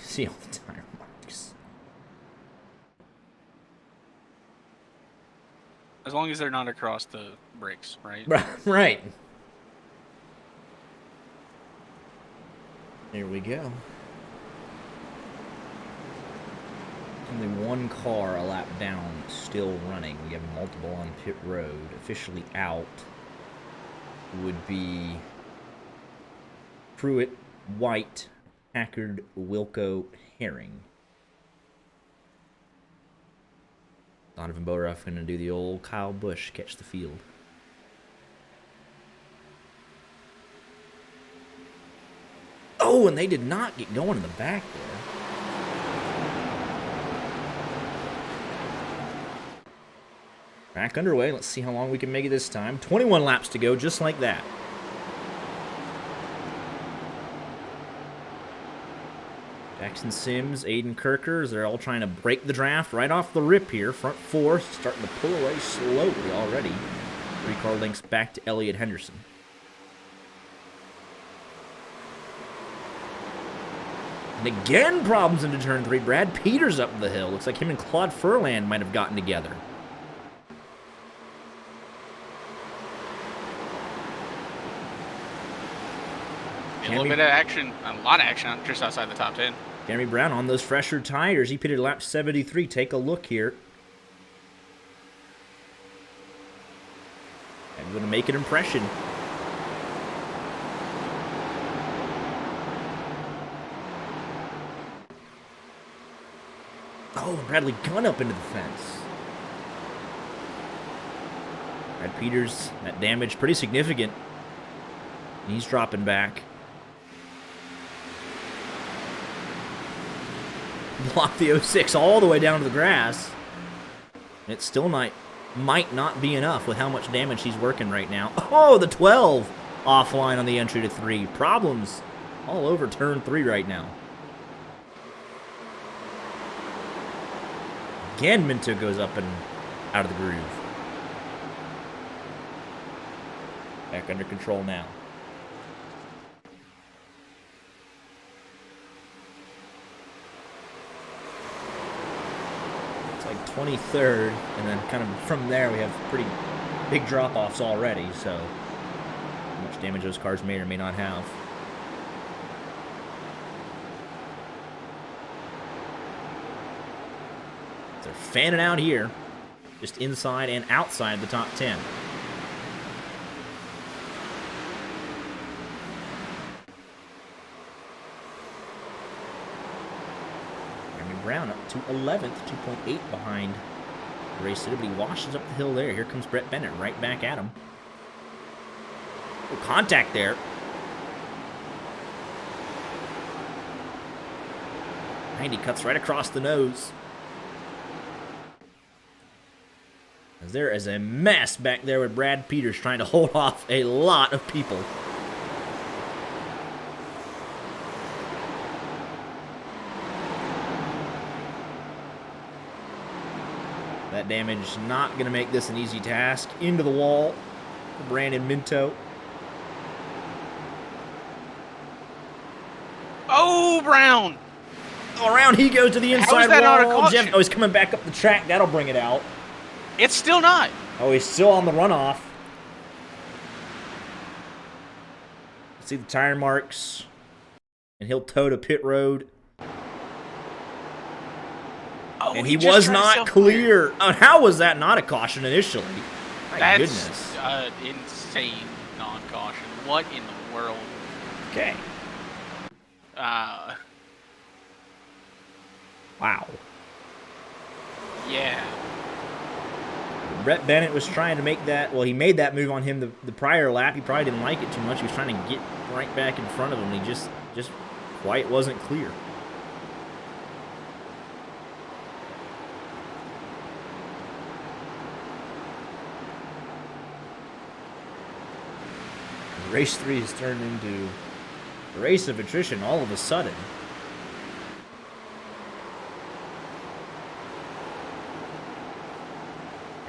See all the tire marks. As long as they're not across the brakes, right? Right. There we go. Only one car a lap down still running. We have multiple on pit road. Officially out would be Pruitt, White, Packard, Wilco, Herring. Donovan Boruff going to do the old Kyle Busch, catch the field. Oh, and they did not get going in the back there. Back underway. Let's see how long we can make it this time. 21 laps to go, just like that. Jackson Sims, Aiden Kirkers, they're all trying to break the draft right off the rip here. Front four starting to pull away slowly already. 3-car lengths back to Elliott Henderson. And again, problems into turn 3. Brad Peters up the hill. Looks like him and Claude Furland might have gotten together. A little bit of action, a lot of action just outside the top 10. Jeremy Brown on those fresher tires. He pitted lap 73. Take a look here. I'm going to make an impression. Oh, Bradley Gunn up into the fence. Brad Peters, that damage pretty significant. He's dropping back. Block the 06 all the way down to the grass. It still might not be enough with how much damage he's working right now. Oh, the 12 offline on the entry to 3. Problems all over turn 3 right now. Again, Minto goes up and out of the groove. Back under control now. It's like 23rd, and then kind of from there we have pretty big drop-offs already, so how much damage those cars may or may not have. They're fanning out here, just inside and outside the top 10. Brown up to 11th, 2.8 behind Race City, but he washes up the hill there. Here comes Brett Bennett right back at him. Oh, contact there. And he cuts right across the nose. As there is a mess back there with Brad Peters trying to hold off a lot of people. That damage is not going to make this an easy task. Into the wall for Brandon Minto. Oh, Brown! Oh, around he goes to the inside How is that wall. not a caution? Jeff, he's coming back up the track. That'll bring it out. It's still not. Oh, he's still on the runoff. See the tire marks. And he'll toe to pit road. Oh, And he was not clear. Oh, how was that not a caution initially? My goodness. That's insane non-caution. What in the world? Okay. Wow. Yeah. Brett Bennett was trying to make that. Well, he made that move on him the prior lap. He probably didn't like it too much. He was trying to get right back in front of him. He just quite wasn't clear. Race 3 has turned into a race of attrition all of a sudden.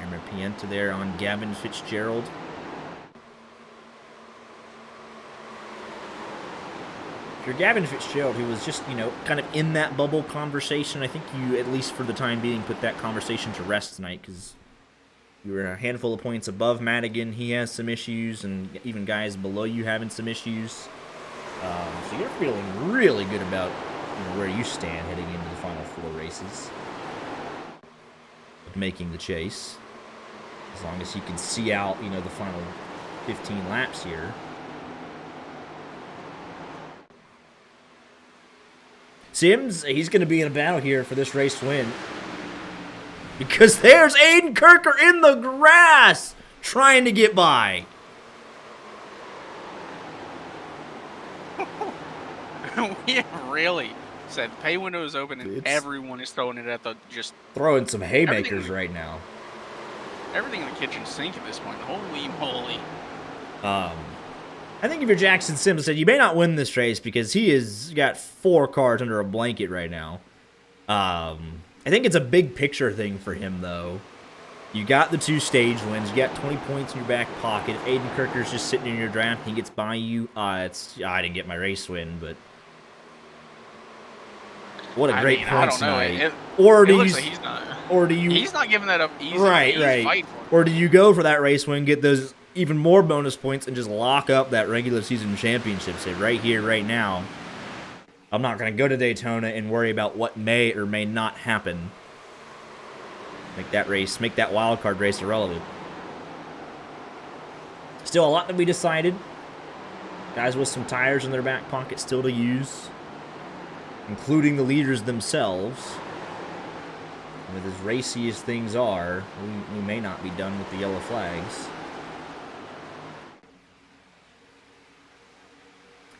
Cameron Pienta there on Gavin Fitzgerald. If you're Gavin Fitzgerald, who was just, kind of in that bubble conversation, I think you, at least for the time being, put that conversation to rest tonight, because you were a handful of points above Madigan. He has some issues, and even guys below you having some issues. So you're feeling really good about where you stand heading into the final 4 races. Making the chase. As long as you can see out, the final 15 laps here. Sims, he's going to be in a battle here for this race win. Because there's Aiden Kirker in the grass trying to get by. We have really said the pay window is open and everyone is throwing it at just throwing some haymakers right now. Everything in the kitchen sink at this point. Holy moly. I think if you're Jackson Sims, said you may not win this race because he has got 4 cars under a blanket right now. I think it's a big picture thing for him, though. You got the 2 stage wins. You got 20 points in your back pocket. If Aiden Kirker's just sitting in your draft and he gets by you, I didn't get my race win, but what a great points night. He's not giving that up easy. Right. Or do you go for that race win, get those even more bonus points, and just lock up that regular season championship? Say, right here, right now, I'm not going to go to Daytona and worry about what may or may not happen. Make that wild card race irrelevant. Still a lot to be decided. Guys with some tires in their back pocket still to use, including the leaders themselves. And with as racy as things are, we may not be done with the yellow flags.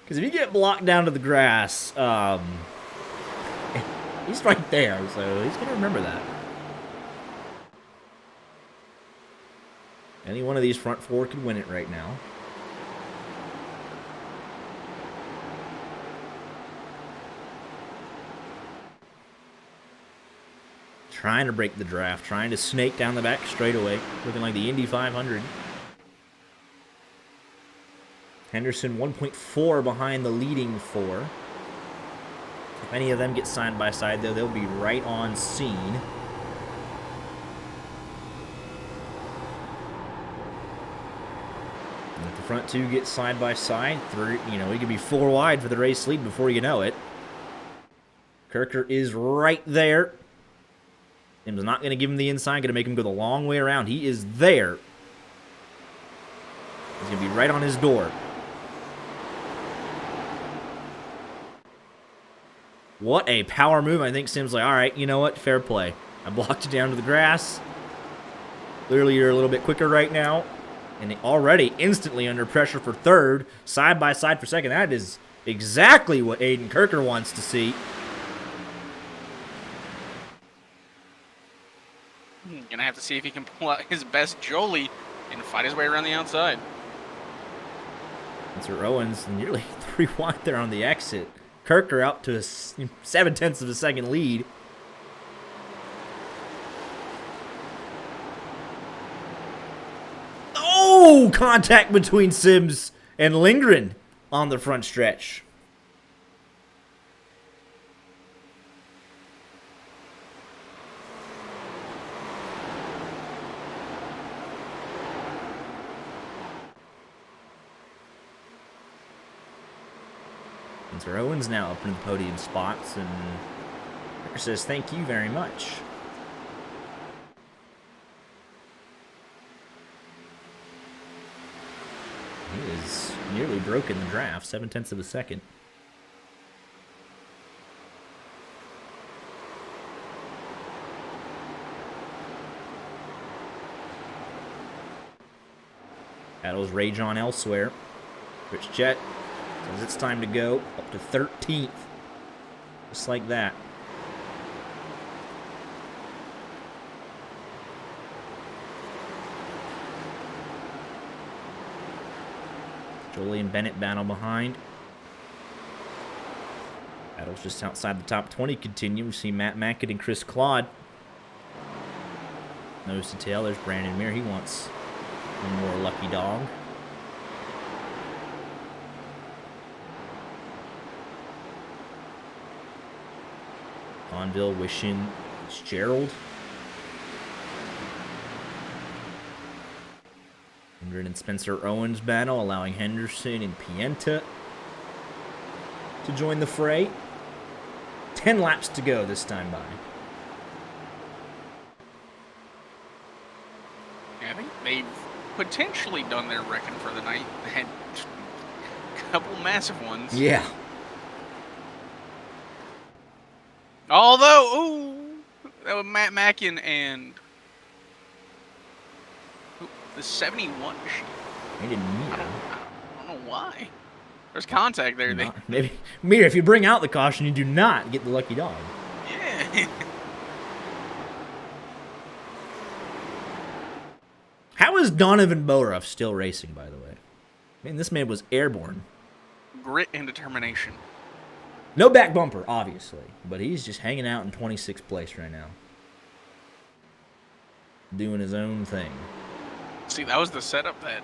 Because if you get blocked down to the grass, he's right there, so he's going to remember that. Any one of these front 4 could win it right now. Trying to break the draft, trying to snake down the back straightaway, looking like the Indy 500. Henderson 1.4 behind the leading 4. If any of them get side by side, though, they'll be right on scene. And if the front two get side by side, we could be 4 wide for the race lead before you know it. Kirker is right there. Tim's not going to give him the inside, going to make him go the long way around. He is there. He's going to be right on his door. What a power move. I think Sim's like, all right, you know what? Fair play. I blocked you down to the grass. Clearly, you're a little bit quicker right now. And already instantly under pressure for third. Side by side for second. That is exactly what Aiden Kirker wants to see. Gonna have to see if he can pull out his best Jolie and fight his way around the outside. Spencer Owens nearly 3 wide there on the exit. Kirker out to a 0.7 of a second lead. Oh, contact between Sims and Lindgren on the front stretch. Spencer Owens now up in the podium spots, and Kirker says thank you very much. He has nearly broken the draft, 0.7 of a second. Battles rage on elsewhere. Rich Jet says it's time to go up to 13th. Just like that. Jolie and Bennett battle behind. Battles just outside the top 20 continue. We see Matt Mackett and Chris Claude. Nose to tail. There's Brandon Muir. He wants one more lucky dog. Bonville wishing Gerald. Hendren and Spencer Owens battle, allowing Henderson and Pienta to join the fray. 10 laps to go this time by. Yeah, I think they've potentially done their reckon for the night. They had a couple massive ones. Yeah. Although, ooh, that was Matt Mackin and the 71 machine. They didn't need I don't know why. There's contact there. Maybe, Mir, if you bring out the caution, you do not get the lucky dog. Yeah. How is Donovan Boruff still racing, by the way? Man, this man was airborne. Grit and determination. No back bumper, obviously, but he's just hanging out in 26th place right now. Doing his own thing. See, that was the setup that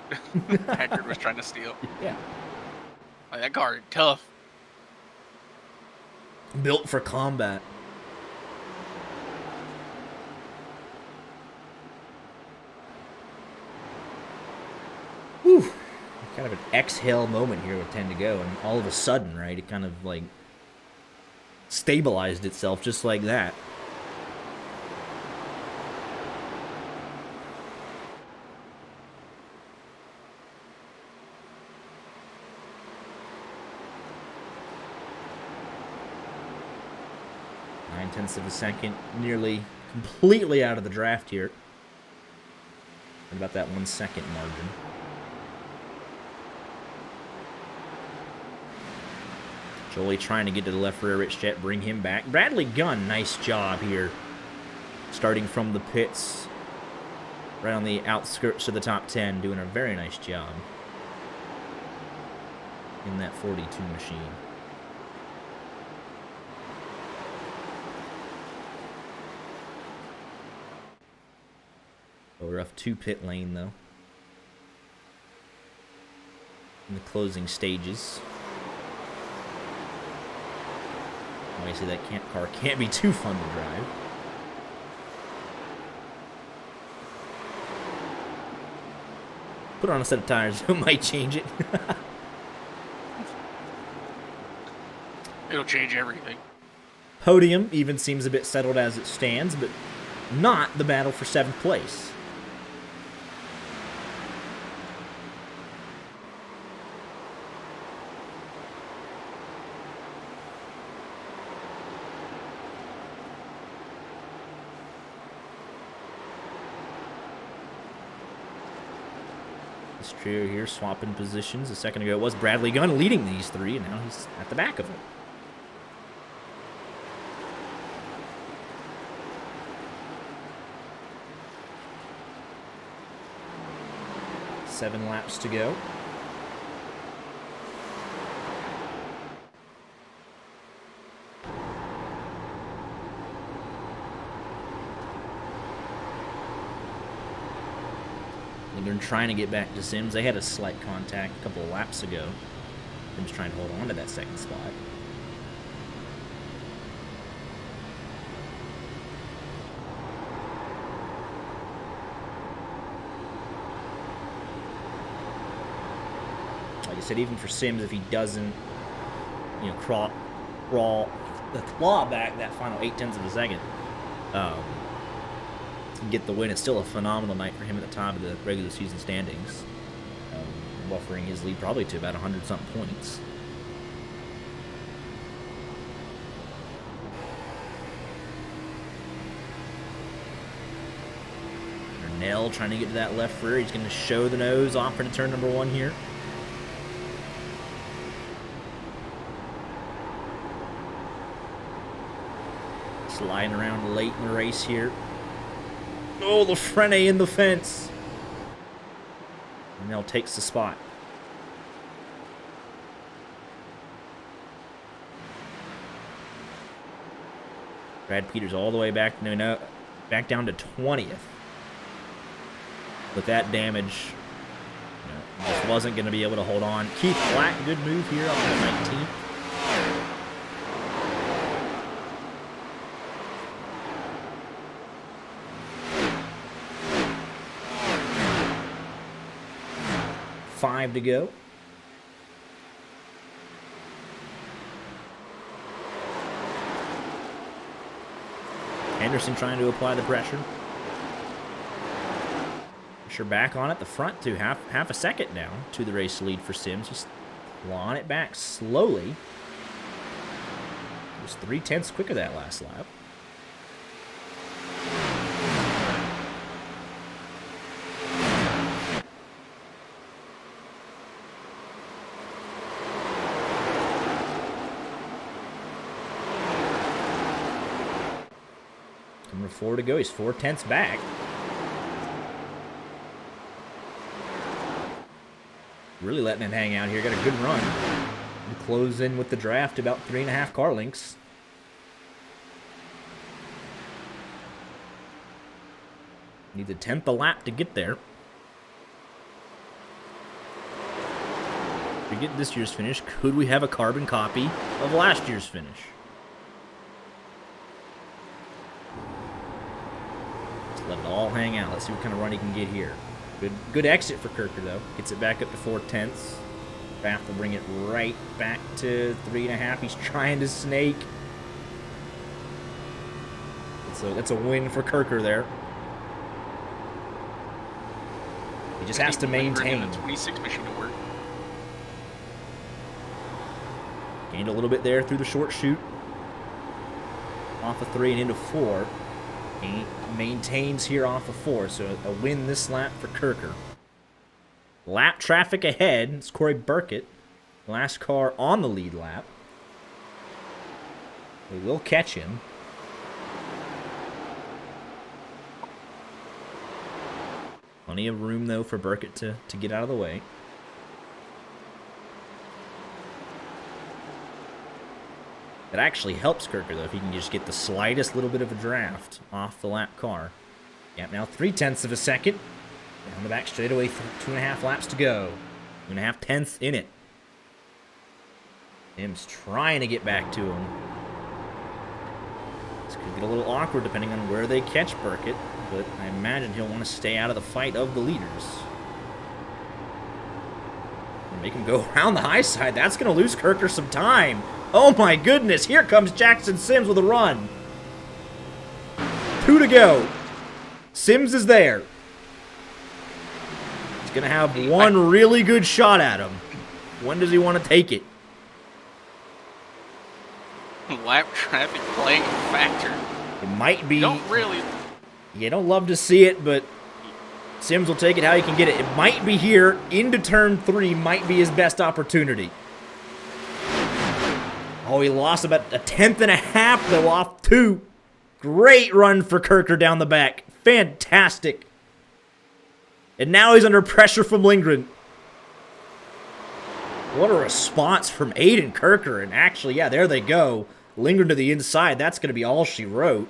Packard was trying to steal. Yeah. Like, that car, tough. Built for combat. Whew. Kind of an exhale moment here with 10 to go, and all of a sudden, right, it kind of like stabilized itself just like that. Of a second, nearly completely out of the draft here. What about that 1 second margin? Jolie trying to get to the left rear, Rich Jet, bring him back. Bradley Gunn, nice job here. Starting from the pits, right on the outskirts of the top 10, doing a very nice job in that 42 machine. A rough 2 pit lane, though. in the closing stages. Obviously, that car can't be too fun to drive. Put on a set of tires, it might change it. It'll change everything. Podium even seems a bit settled as it stands, but not the battle for 7th place. This trio here swapping positions. A second ago it was Bradley Gunn leading these three, and now he's at the back of it. Seven laps to go. They're trying to get back to Sims. They had a slight contact a couple of laps ago. Sims trying to hold on to that second spot. Like I said, even for Sims, if he doesn't, crawl the claw back that final 0.8 of a second, get the win. It's still a phenomenal night for him at the top of the regular season standings, buffering his lead probably to about 100-something points. Nell trying to get to that left rear. He's going to show the nose off into turn number 1 here. Sliding around late in the race here. Oh, the front A in the fence. And Nell takes the spot. Brad Peters all the way back, back down to 20th. With that damage, just wasn't going to be able to hold on. Keith Black, good move here on the 19th. Five to go. Anderson trying to apply the pressure. Pressure back on it. The front two, half a second down to the race lead for Sims. Just clawing it back slowly. It was 0.3 quicker that last lap. Number 4 to go. He's 0.4 back. Really letting him hang out here. Got a good run. And close in with the draft about 3.5 car lengths. Need the 10th a lap to get there. If we get this year's finish, could we have a carbon copy of last year's finish? Let it all hang out. Let's see what kind of run he can get here. Good exit for Kirker, though. Gets it back up to 0.4. Draft will bring it right back to 3.5. He's trying to snake. That's a win for Kirker there. He just has to maintain. The 26 machine to work. Gained a little bit there through the short chute. Off of 3 and into 4. He maintains here off of 4, so a win this lap for Kirker. Lap traffic ahead. It's Corey Burkett, last car on the lead lap. We will catch him. Plenty of room, though, for Burkett to get out of the way. It actually helps Kirker, though, if he can just get the slightest little bit of a draft off the lap car. Yep, now 0.3 of a second. Down the back straightaway, 2.5 laps to go. 2.5 tenths in it. Sims trying to get back to him. This could get a little awkward depending on where they catch Burkett, but I imagine he'll want to stay out of the fight of the leaders. Make him go around the high side. That's going to lose Kirker some time. Oh my goodness, here comes Jackson Sims with a run. 2 to go. Sims is there. He's going to have one really good shot at him. When does he want to take it? Lap traffic playing a factor. It might be. You don't love to see it, but Sims will take it how he can get it. It might be here. Into turn 3 might be his best opportunity. Oh, he lost about 1/10.5 though off 2. Great run for Kirker down the back. Fantastic. And now he's under pressure from Lindgren. What a response from Aiden Kirker. And actually, yeah, there they go. Lindgren to the inside. That's going to be all she wrote.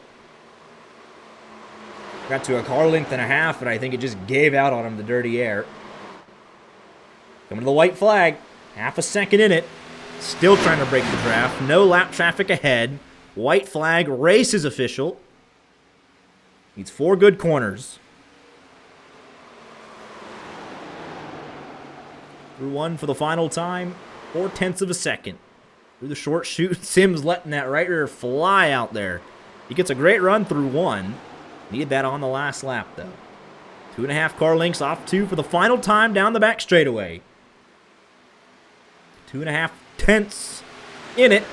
Got to a car length and a half, and I think it just gave out on him, the dirty air. Coming to the white flag. Half a second in it. Still trying to break the draft. No lap traffic ahead. White flag. Race is official. Needs 4 good corners. Through 1 for the final time. 4/10 of a second. Through the short chute. Sims letting that right rear fly out there. He gets a great run through 1. Needed that on the last lap, though. 2.5 car lengths off 2 for the final time down the back straightaway. 2.5 tenths in it.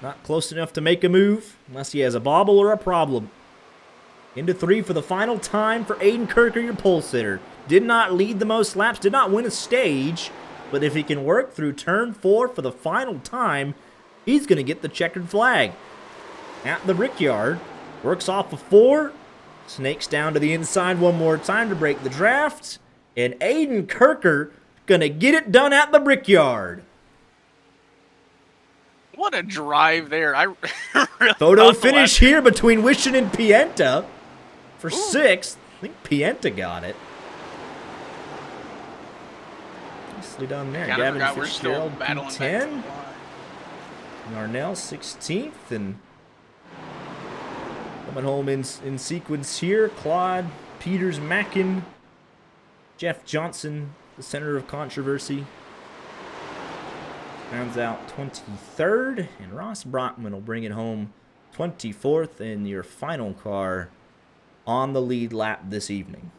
Not close enough to make a move, unless he has a bobble or a problem. Into 3 for the final time for Aiden Kirker, your pole sitter. Did not lead the most laps, did not win a stage, but if he can work through turn 4 for the final time, he's going to get the checkered flag. At the Brickyard, works off a 4, snakes down to the inside one more time to break the draft, and Aiden Kirker going to get it done at the Brickyard. What a drive there. I really Photo finish here between Wishon and Pienta for 6th. I think Pienta got it. Nicely done there. Gavin Fitzgerald P10. Narnell 16th. And coming home in sequence here, Claude Peters Mackin, Jeff Johnson, the center of controversy. Rounds out 23rd, and Ross Brockman will bring it home 24th in your final car on the lead lap this evening.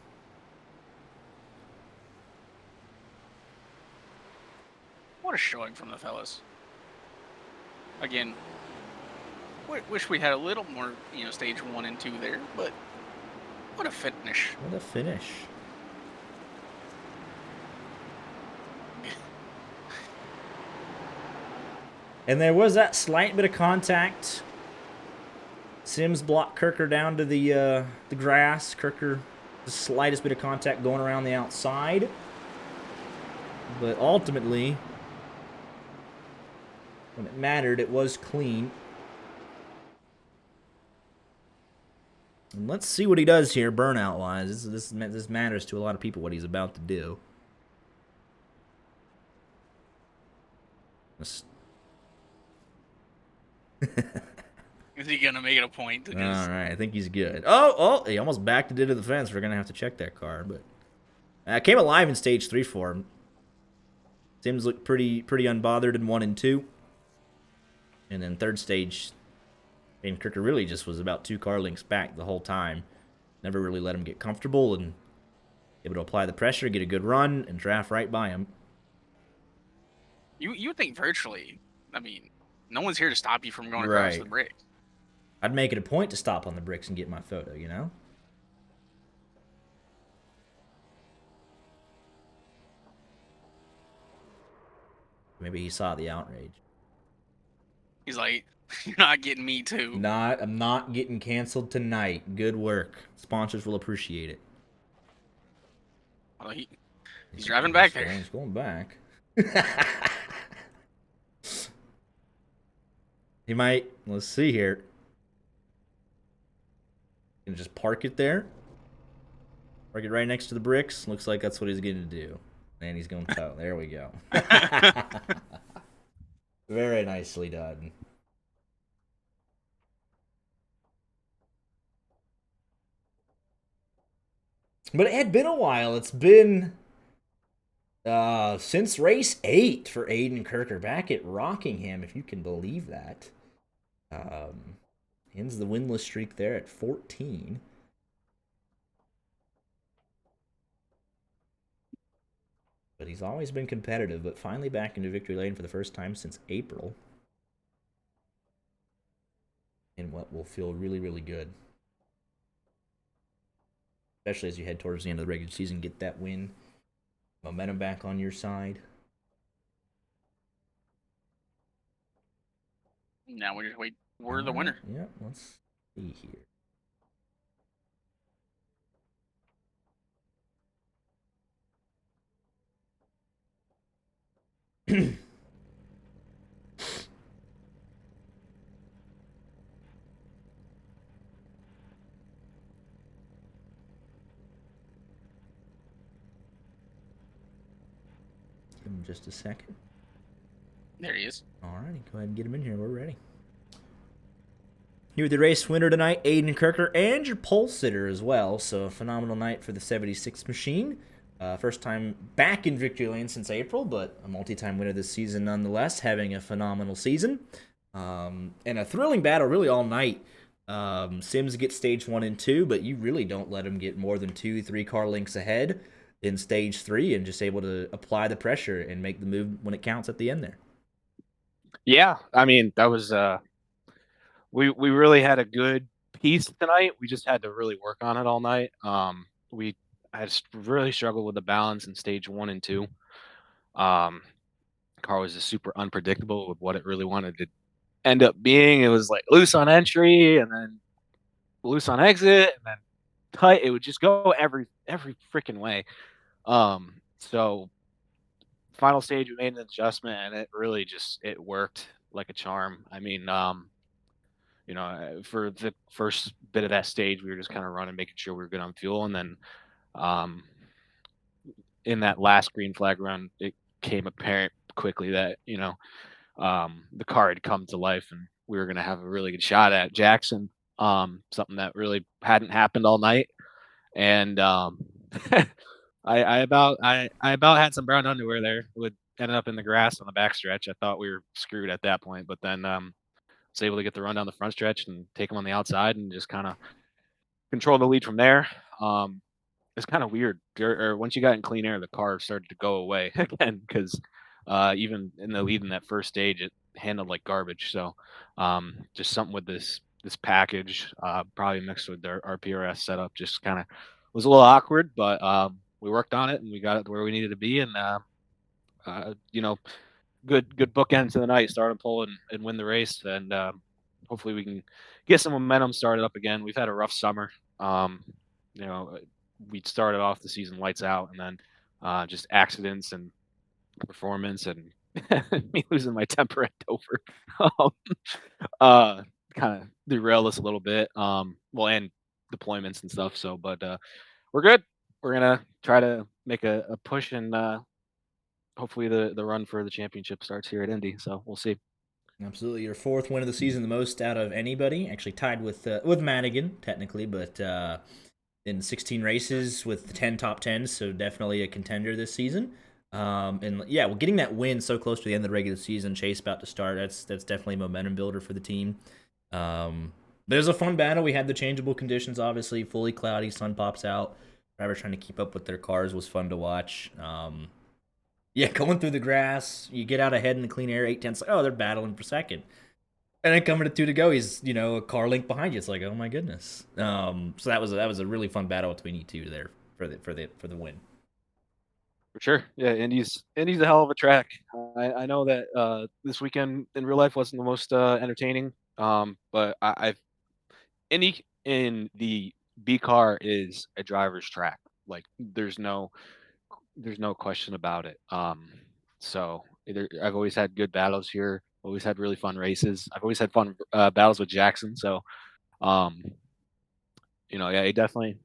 What a showing from the fellas. Again, wish we had a little more, stage 1 and 2 there, but what a finish. What a finish. And there was that slight bit of contact. Sims blocked Kirker down to the grass. Kirker, the slightest bit of contact going around the outside. But ultimately, when it mattered, it was clean. And let's see what he does here, burnout-wise. This matters to a lot of people, what he's about to do. Is he going to make it a point to just... All right, I think he's good. Oh, he almost backed it into the fence. We're going to have to check that car. But came alive in stage 3 for him. Sims looked pretty unbothered in 1 and 2. And then third stage, Aiden Kirker really just was about 2 car lengths back the whole time. Never really let him get comfortable and able to apply the pressure, get a good run, and draft right by him. You think virtually, no one's here to stop you from going across the bricks. I'd make it a point to stop on the bricks and get my photo, Maybe he saw the outrage. He's like, you're not getting me too. I'm not getting canceled tonight. Good work. Sponsors will appreciate it. Well, he's driving back there. He's going back. He might. Let's see here. Gonna just park it there. Park it right next to the bricks. Looks like that's what he's going to do. And he's going toe. There we go. Very nicely done. But it had been a while. It's been since race 8 for Aiden Kirker back at Rockingham, if you can believe that. Um, ends the winless streak there at 14. But he's always been competitive, but finally back into victory lane for the first time since April. In what will feel really, really good. Especially as you head towards the end of the regular season, get that win. Momentum back on your side. Now we just wait. We're All the right. winner. Yeah, let's see here. Give him just a second. There he is. All righty, go ahead and get him in here. We're ready. You're the race winner tonight, Aiden Kirker, and your pole sitter as well. So a phenomenal night for the 76 machine. First time back in victory lane since April, but a multi-time winner this season nonetheless, having a phenomenal season. And a thrilling battle really all night. Sims gets stage 1 and 2, but you really don't let him get more than 2-3 car lengths ahead in stage 3 and just able to apply the pressure and make the move when it counts at the end there. Yeah, I mean, that was we really had a good piece tonight. We just had to really work on it all night. We I just really struggled with the balance in stage 1 and 2. Car was just super unpredictable with what it really wanted to end up being. It was like loose on entry and then loose on exit and then tight. It would just go every freaking way. So final stage we made an adjustment and it really just it worked like a charm. I mean, for the first bit of that stage, we were just kind of running, making sure we were good on fuel, and then um, in that last green flag run, it became apparent quickly that the car had come to life, and we were going to have a really good shot at Jackson. Something that really hadn't happened all night, and I about had some brown underwear there. Would ended up in the grass on the backstretch. I thought we were screwed at that point, but then was able to get the run down the front stretch and take him on the outside and just kind of control the lead from there. It's kind of weird. Or once you got in clean air, the car started to go away again because even in the lead in that first stage, it handled like garbage. So just something with this package, probably mixed with our PRS setup, just kind of was a little awkward. But we worked on it and we got it to where we needed to be. And good bookend to the night. Start and pull and win the race, and hopefully we can get some momentum started up again. We've had a rough summer. We started off the season lights out, and then just accidents and performance and me losing my temper at Dover. Kind of derailed us a little bit. And deployments and stuff. So, but we're good. We're gonna try to make a push and hopefully the run for the championship starts here at Indy. So we'll see. Absolutely, your 4th win of the season, the most out of anybody. Actually tied with Madigan technically, but in 16 races with 10 top 10s, so definitely a contender this season. And yeah, well, getting that win so close to the end of the regular season, chase about to start. That's definitely a momentum builder for the team. But it was a fun battle. We had the changeable conditions, obviously, fully cloudy, sun pops out. Drivers trying to keep up with their cars was fun to watch. Yeah, going through the grass, you get out ahead in the clean air, 8 tenths. Like, oh, they're battling for second, and then coming to 2 to go, he's a car length behind you. It's like, oh my goodness. So that was a really fun battle between you two there for the win. For sure, yeah. Indy's a hell of a track. I know that this weekend in real life wasn't the most entertaining, but I've Indy in the B car is a driver's track. Like there's no question about it. I've always had good battles here. Always had really fun races. I've always had fun battles with Jackson. So, yeah, he definitely,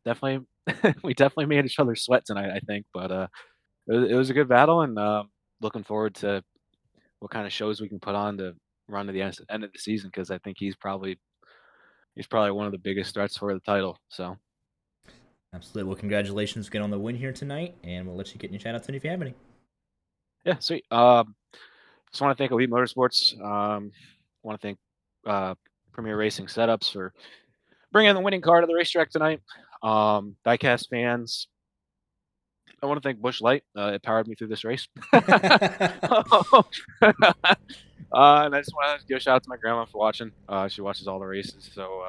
we definitely made each other sweat tonight, I think. But it was a good battle, and looking forward to what kind of shows we can put on to run to the end of the season because I think he's probably one of the biggest threats for the title. So Absolutely. Well, congratulations again on the win here tonight, and we'll let you get in your shout outs if you have any. yeah, sweet. Just want to thank Elite Motorsports. Want to thank uh, Premier Racing Setups for bringing the winning car to the racetrack tonight. Diecast fans, I want to thank Bush Light. It powered me through this race. And I just want to give a shout out to my grandma for watching. She watches all the races, so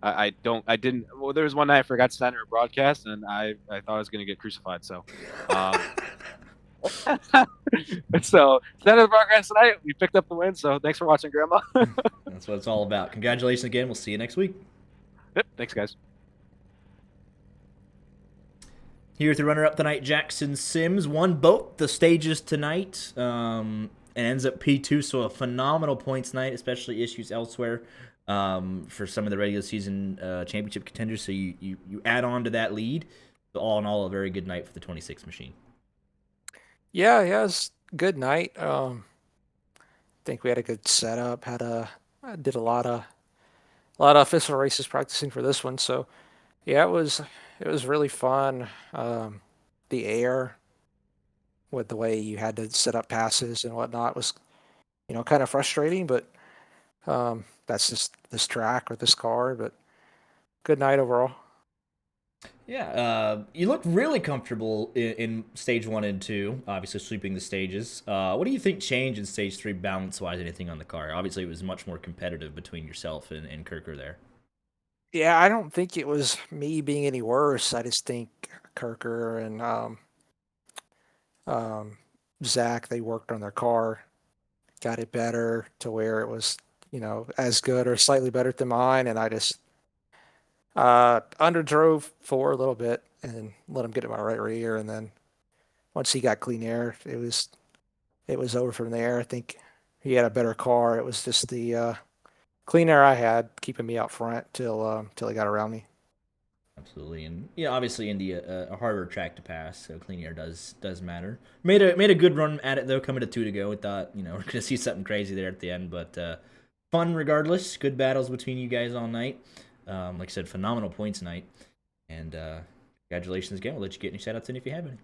I didn't. Well, there was one night I forgot to send her a broadcast, and I thought I was going to get crucified. So, so send her the broadcast tonight. We picked up the win. So thanks for watching, Grandma. That's what it's all about. Congratulations again. We'll see you next week. Yep, thanks, guys. Here with the runner-up tonight, Jackson Sims won both the stages tonight, and ends up P2. So a phenomenal points night, especially issues elsewhere for some of the regular season championship contenders. So you add on to that lead. So all in all, a very good night for the 26 machine. Yeah, it was a good night. I think we had a good setup. I did a lot of official races practicing for this one. So yeah, it was really fun. The air with the way you had to set up passes and whatnot was kind of frustrating, but that's just this track or this car. But good night overall. Yeah, you looked really comfortable in stage 1 and 2, obviously sweeping the stages. What do you think changed in stage 3 balance-wise, anything on the car? Obviously, it was much more competitive between yourself and Kirker there. Yeah, I don't think it was me being any worse. I just think Kirker and um, Zach, they worked on their car, got it better to where it was, as good or slightly better than mine. And I just underdrove for a little bit and let him get in my right rear. And then once he got clean air, it was over from there. I think he had a better car. It was just the clean air I had keeping me out front till he got around me. Absolutely, and obviously Indy a harder track to pass, so clean air does matter. Made a good run at it though, coming to 2 to go. We thought we're gonna see something crazy there at the end, but fun regardless. Good battles between you guys all night. Like I said, phenomenal points night, and congratulations again. We'll let you get any shout outs in if you have any.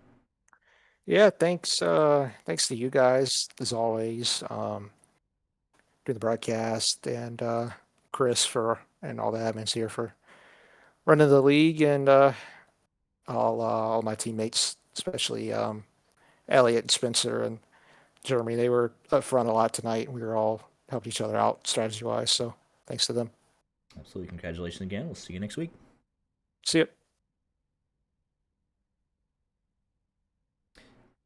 Yeah, thanks to you guys as always, doing the broadcast, and Chris for and all the admins here for running the league, and all my teammates, especially Elliot and Spencer and Jeremy. They were up front a lot tonight. We were all helping each other out strategy wise. So thanks to them. Absolutely, congratulations again. We'll see you next week. See you.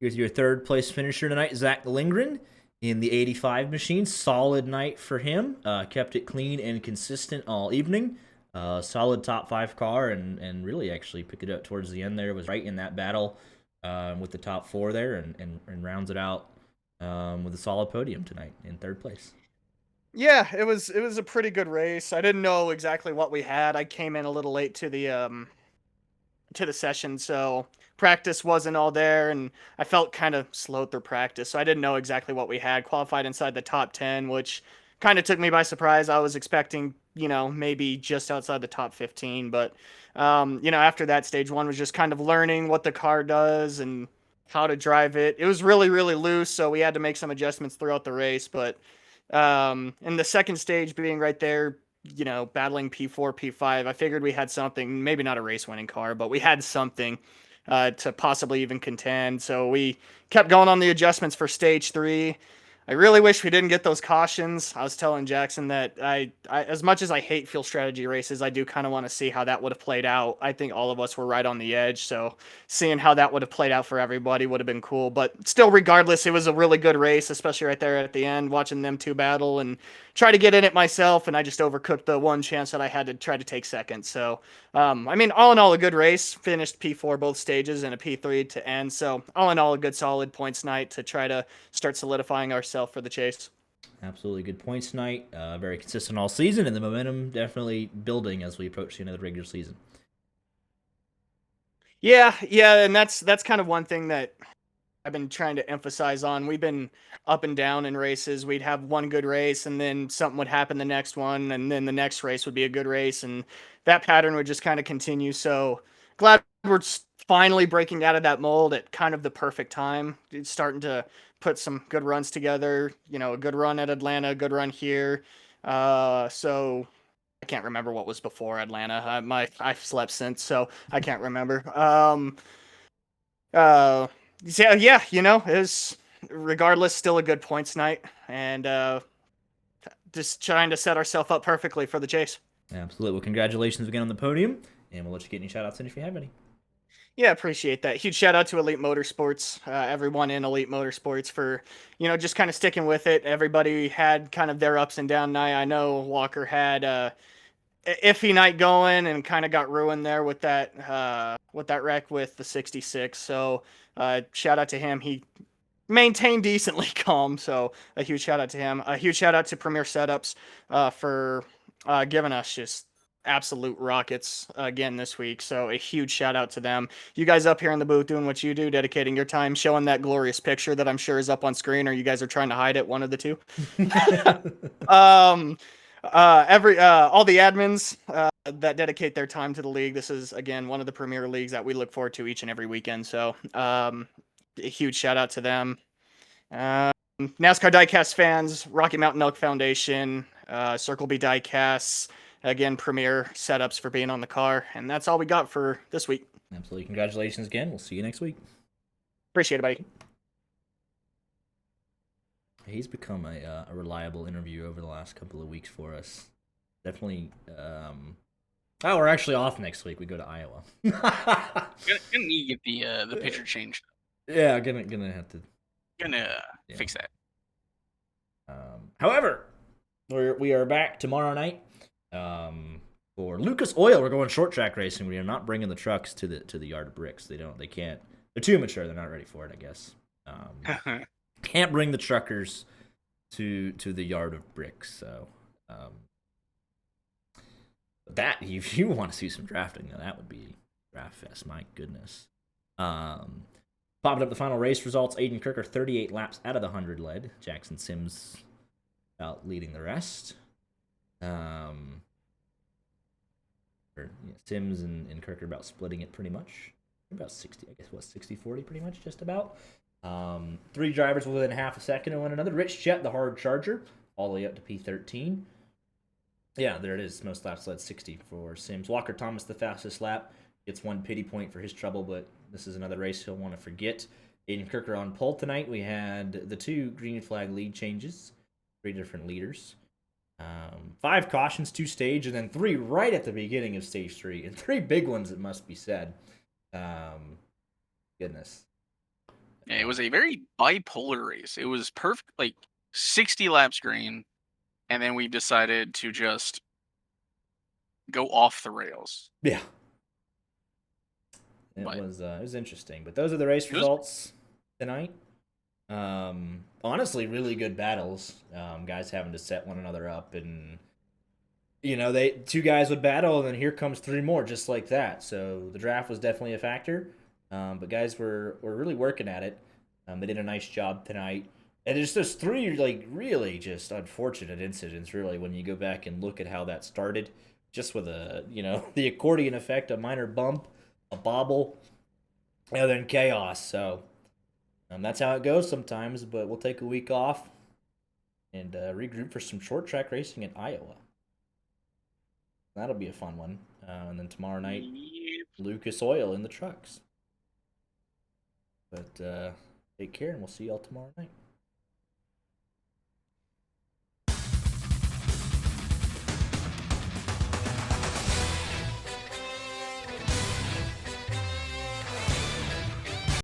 Here's your third place finisher tonight, Zach Lindgren in the 85 machine. Solid night for him. Kept it clean and consistent all evening. Solid top 5 car, and really actually picked it up towards the end there. Was right in that battle with the top 4 there, and rounds it out with a solid podium tonight in third place. Yeah, it was a pretty good race. I didn't know exactly what we had. I came in a little late to the session, so practice wasn't all there, and I felt kind of slowed through practice, so I didn't know exactly what we had. Qualified inside the top 10, which kind of took me by surprise. I was expecting, maybe just outside the top 15, but after that, stage 1 was just kind of learning what the car does and how to drive it. It was really, really loose, so we had to make some adjustments throughout the race, but in the second stage being right there, battling P4, P5, I figured we had something, maybe not a race winning car, but we had something to possibly even contend. So we kept going on the adjustments for stage 3. I really wish we didn't get those cautions. I was telling Jackson that I as much as I hate field strategy races, I do kind of want to see how that would have played out. I think all of us were right on the edge, so seeing how that would have played out for everybody would have been cool. But still, regardless, it was a really good race, especially right there at the end, watching them two battle and try to get in it myself, and I just overcooked the one chance that I had to try to take second. So, all in all, a good race. Finished P4 both stages and a P3 to end. So, all in all, a good solid points night to try to start solidifying ourselves for the chase. Absolutely good points tonight. Very consistent all season, and the momentum definitely building as we approach the end of the regular season. Yeah, and that's kind of one thing that I've been trying to emphasize on. We've been up and down in races. We'd have one good race, and then something would happen the next one, and then the next race would be a good race, and that pattern would just kind of continue. So glad we're finally breaking out of that mold at kind of the perfect time. It's starting to put some good runs together. You know, a good run at Atlanta, a good run here. So I can't remember what was before Atlanta. I've slept since, so I can't remember. Uh, yeah, you know, it was regardless still a good points night, and just trying to set ourselves up perfectly for the chase. Absolutely. Well, congratulations again on the podium, and we'll let you get any shout outs in if you have any. Yeah, appreciate that. Huge shout out to Elite Motorsports, everyone in Elite Motorsports for, you know, just kind of sticking with it. Everybody had kind of their ups and downs night. I know Walker had iffy night going and kind of got ruined there with that wreck with the 66. So shout out to him. He maintained decently calm. So a huge shout out to him. A huge shout out to Premier Setups for giving us just absolute rockets again this week. So a huge shout out to them. You guys up here in the booth doing what you do, dedicating your time, showing that glorious picture that I'm sure is up on screen, or you guys are trying to hide it, one of the two. All the admins that dedicate their time to the league. This is again one of the premier leagues that we look forward to each and every weekend. So a huge shout out to them. NASCAR Diecast fans, Rocky Mountain Elk Foundation, Circle B Diecasts, again, premier setups for being on the car. And that's all we got for this week. Absolutely. Congratulations again. We'll see you next week. Appreciate it, buddy. He's become a reliable interview over the last couple of weeks for us. Definitely. We're actually off next week. We go to Iowa. Gonna need to get the picture changed. Yeah, gonna have to. Fix that. However, we are back tomorrow night. For Lucas Oil, we're going short track racing. We are not bringing the trucks to the yard of bricks. They can't. They're too mature. They're not ready for it, I guess. Can't bring the truckers to the yard of bricks. So, that if you want to see some drafting, then that would be Draft Fest. My goodness. Popping up the final race results. Aiden Kirker 38 laps out of the 100 led. Jackson Sims out leading the rest. Sims and Kirker about splitting it pretty much. About 60, I guess, 60-40 pretty much, just about. 3 drivers within half a second of one another. Rich Chet, the hard charger, all the way up to P13. Yeah, there it is. Most laps led 60 for Sims. Walker Thomas, the fastest lap, gets 1 pity point for his trouble, but this is another race he'll want to forget. Aiden Kirker on pole tonight. We had the 2 green flag lead changes, 3 different leaders. 5 cautions, 2 stage, and then 3 right at the beginning of stage 3, and 3 big ones, it must be said. Goodness. Yeah, it was a very bipolar race. It was perfect, like 60 laps green, and then we decided to just go off the rails. Yeah. It was interesting. But those are the race results tonight. Honestly, really good battles. Guys having to set one another up, and 2 guys would battle, and then here comes 3 more just like that. So the draft was definitely a factor. But guys were really working at it. They did a nice job tonight. And there's just 3 really just unfortunate incidents really when you go back and look at how that started. Just with the accordion effect, a minor bump, a bobble, and then chaos. So that's how it goes sometimes. But we'll take a week off and regroup for some short track racing in Iowa. That'll be a fun one. And then tomorrow night, Lucas Oil in the trucks. But take care, and we'll see y'all tomorrow night.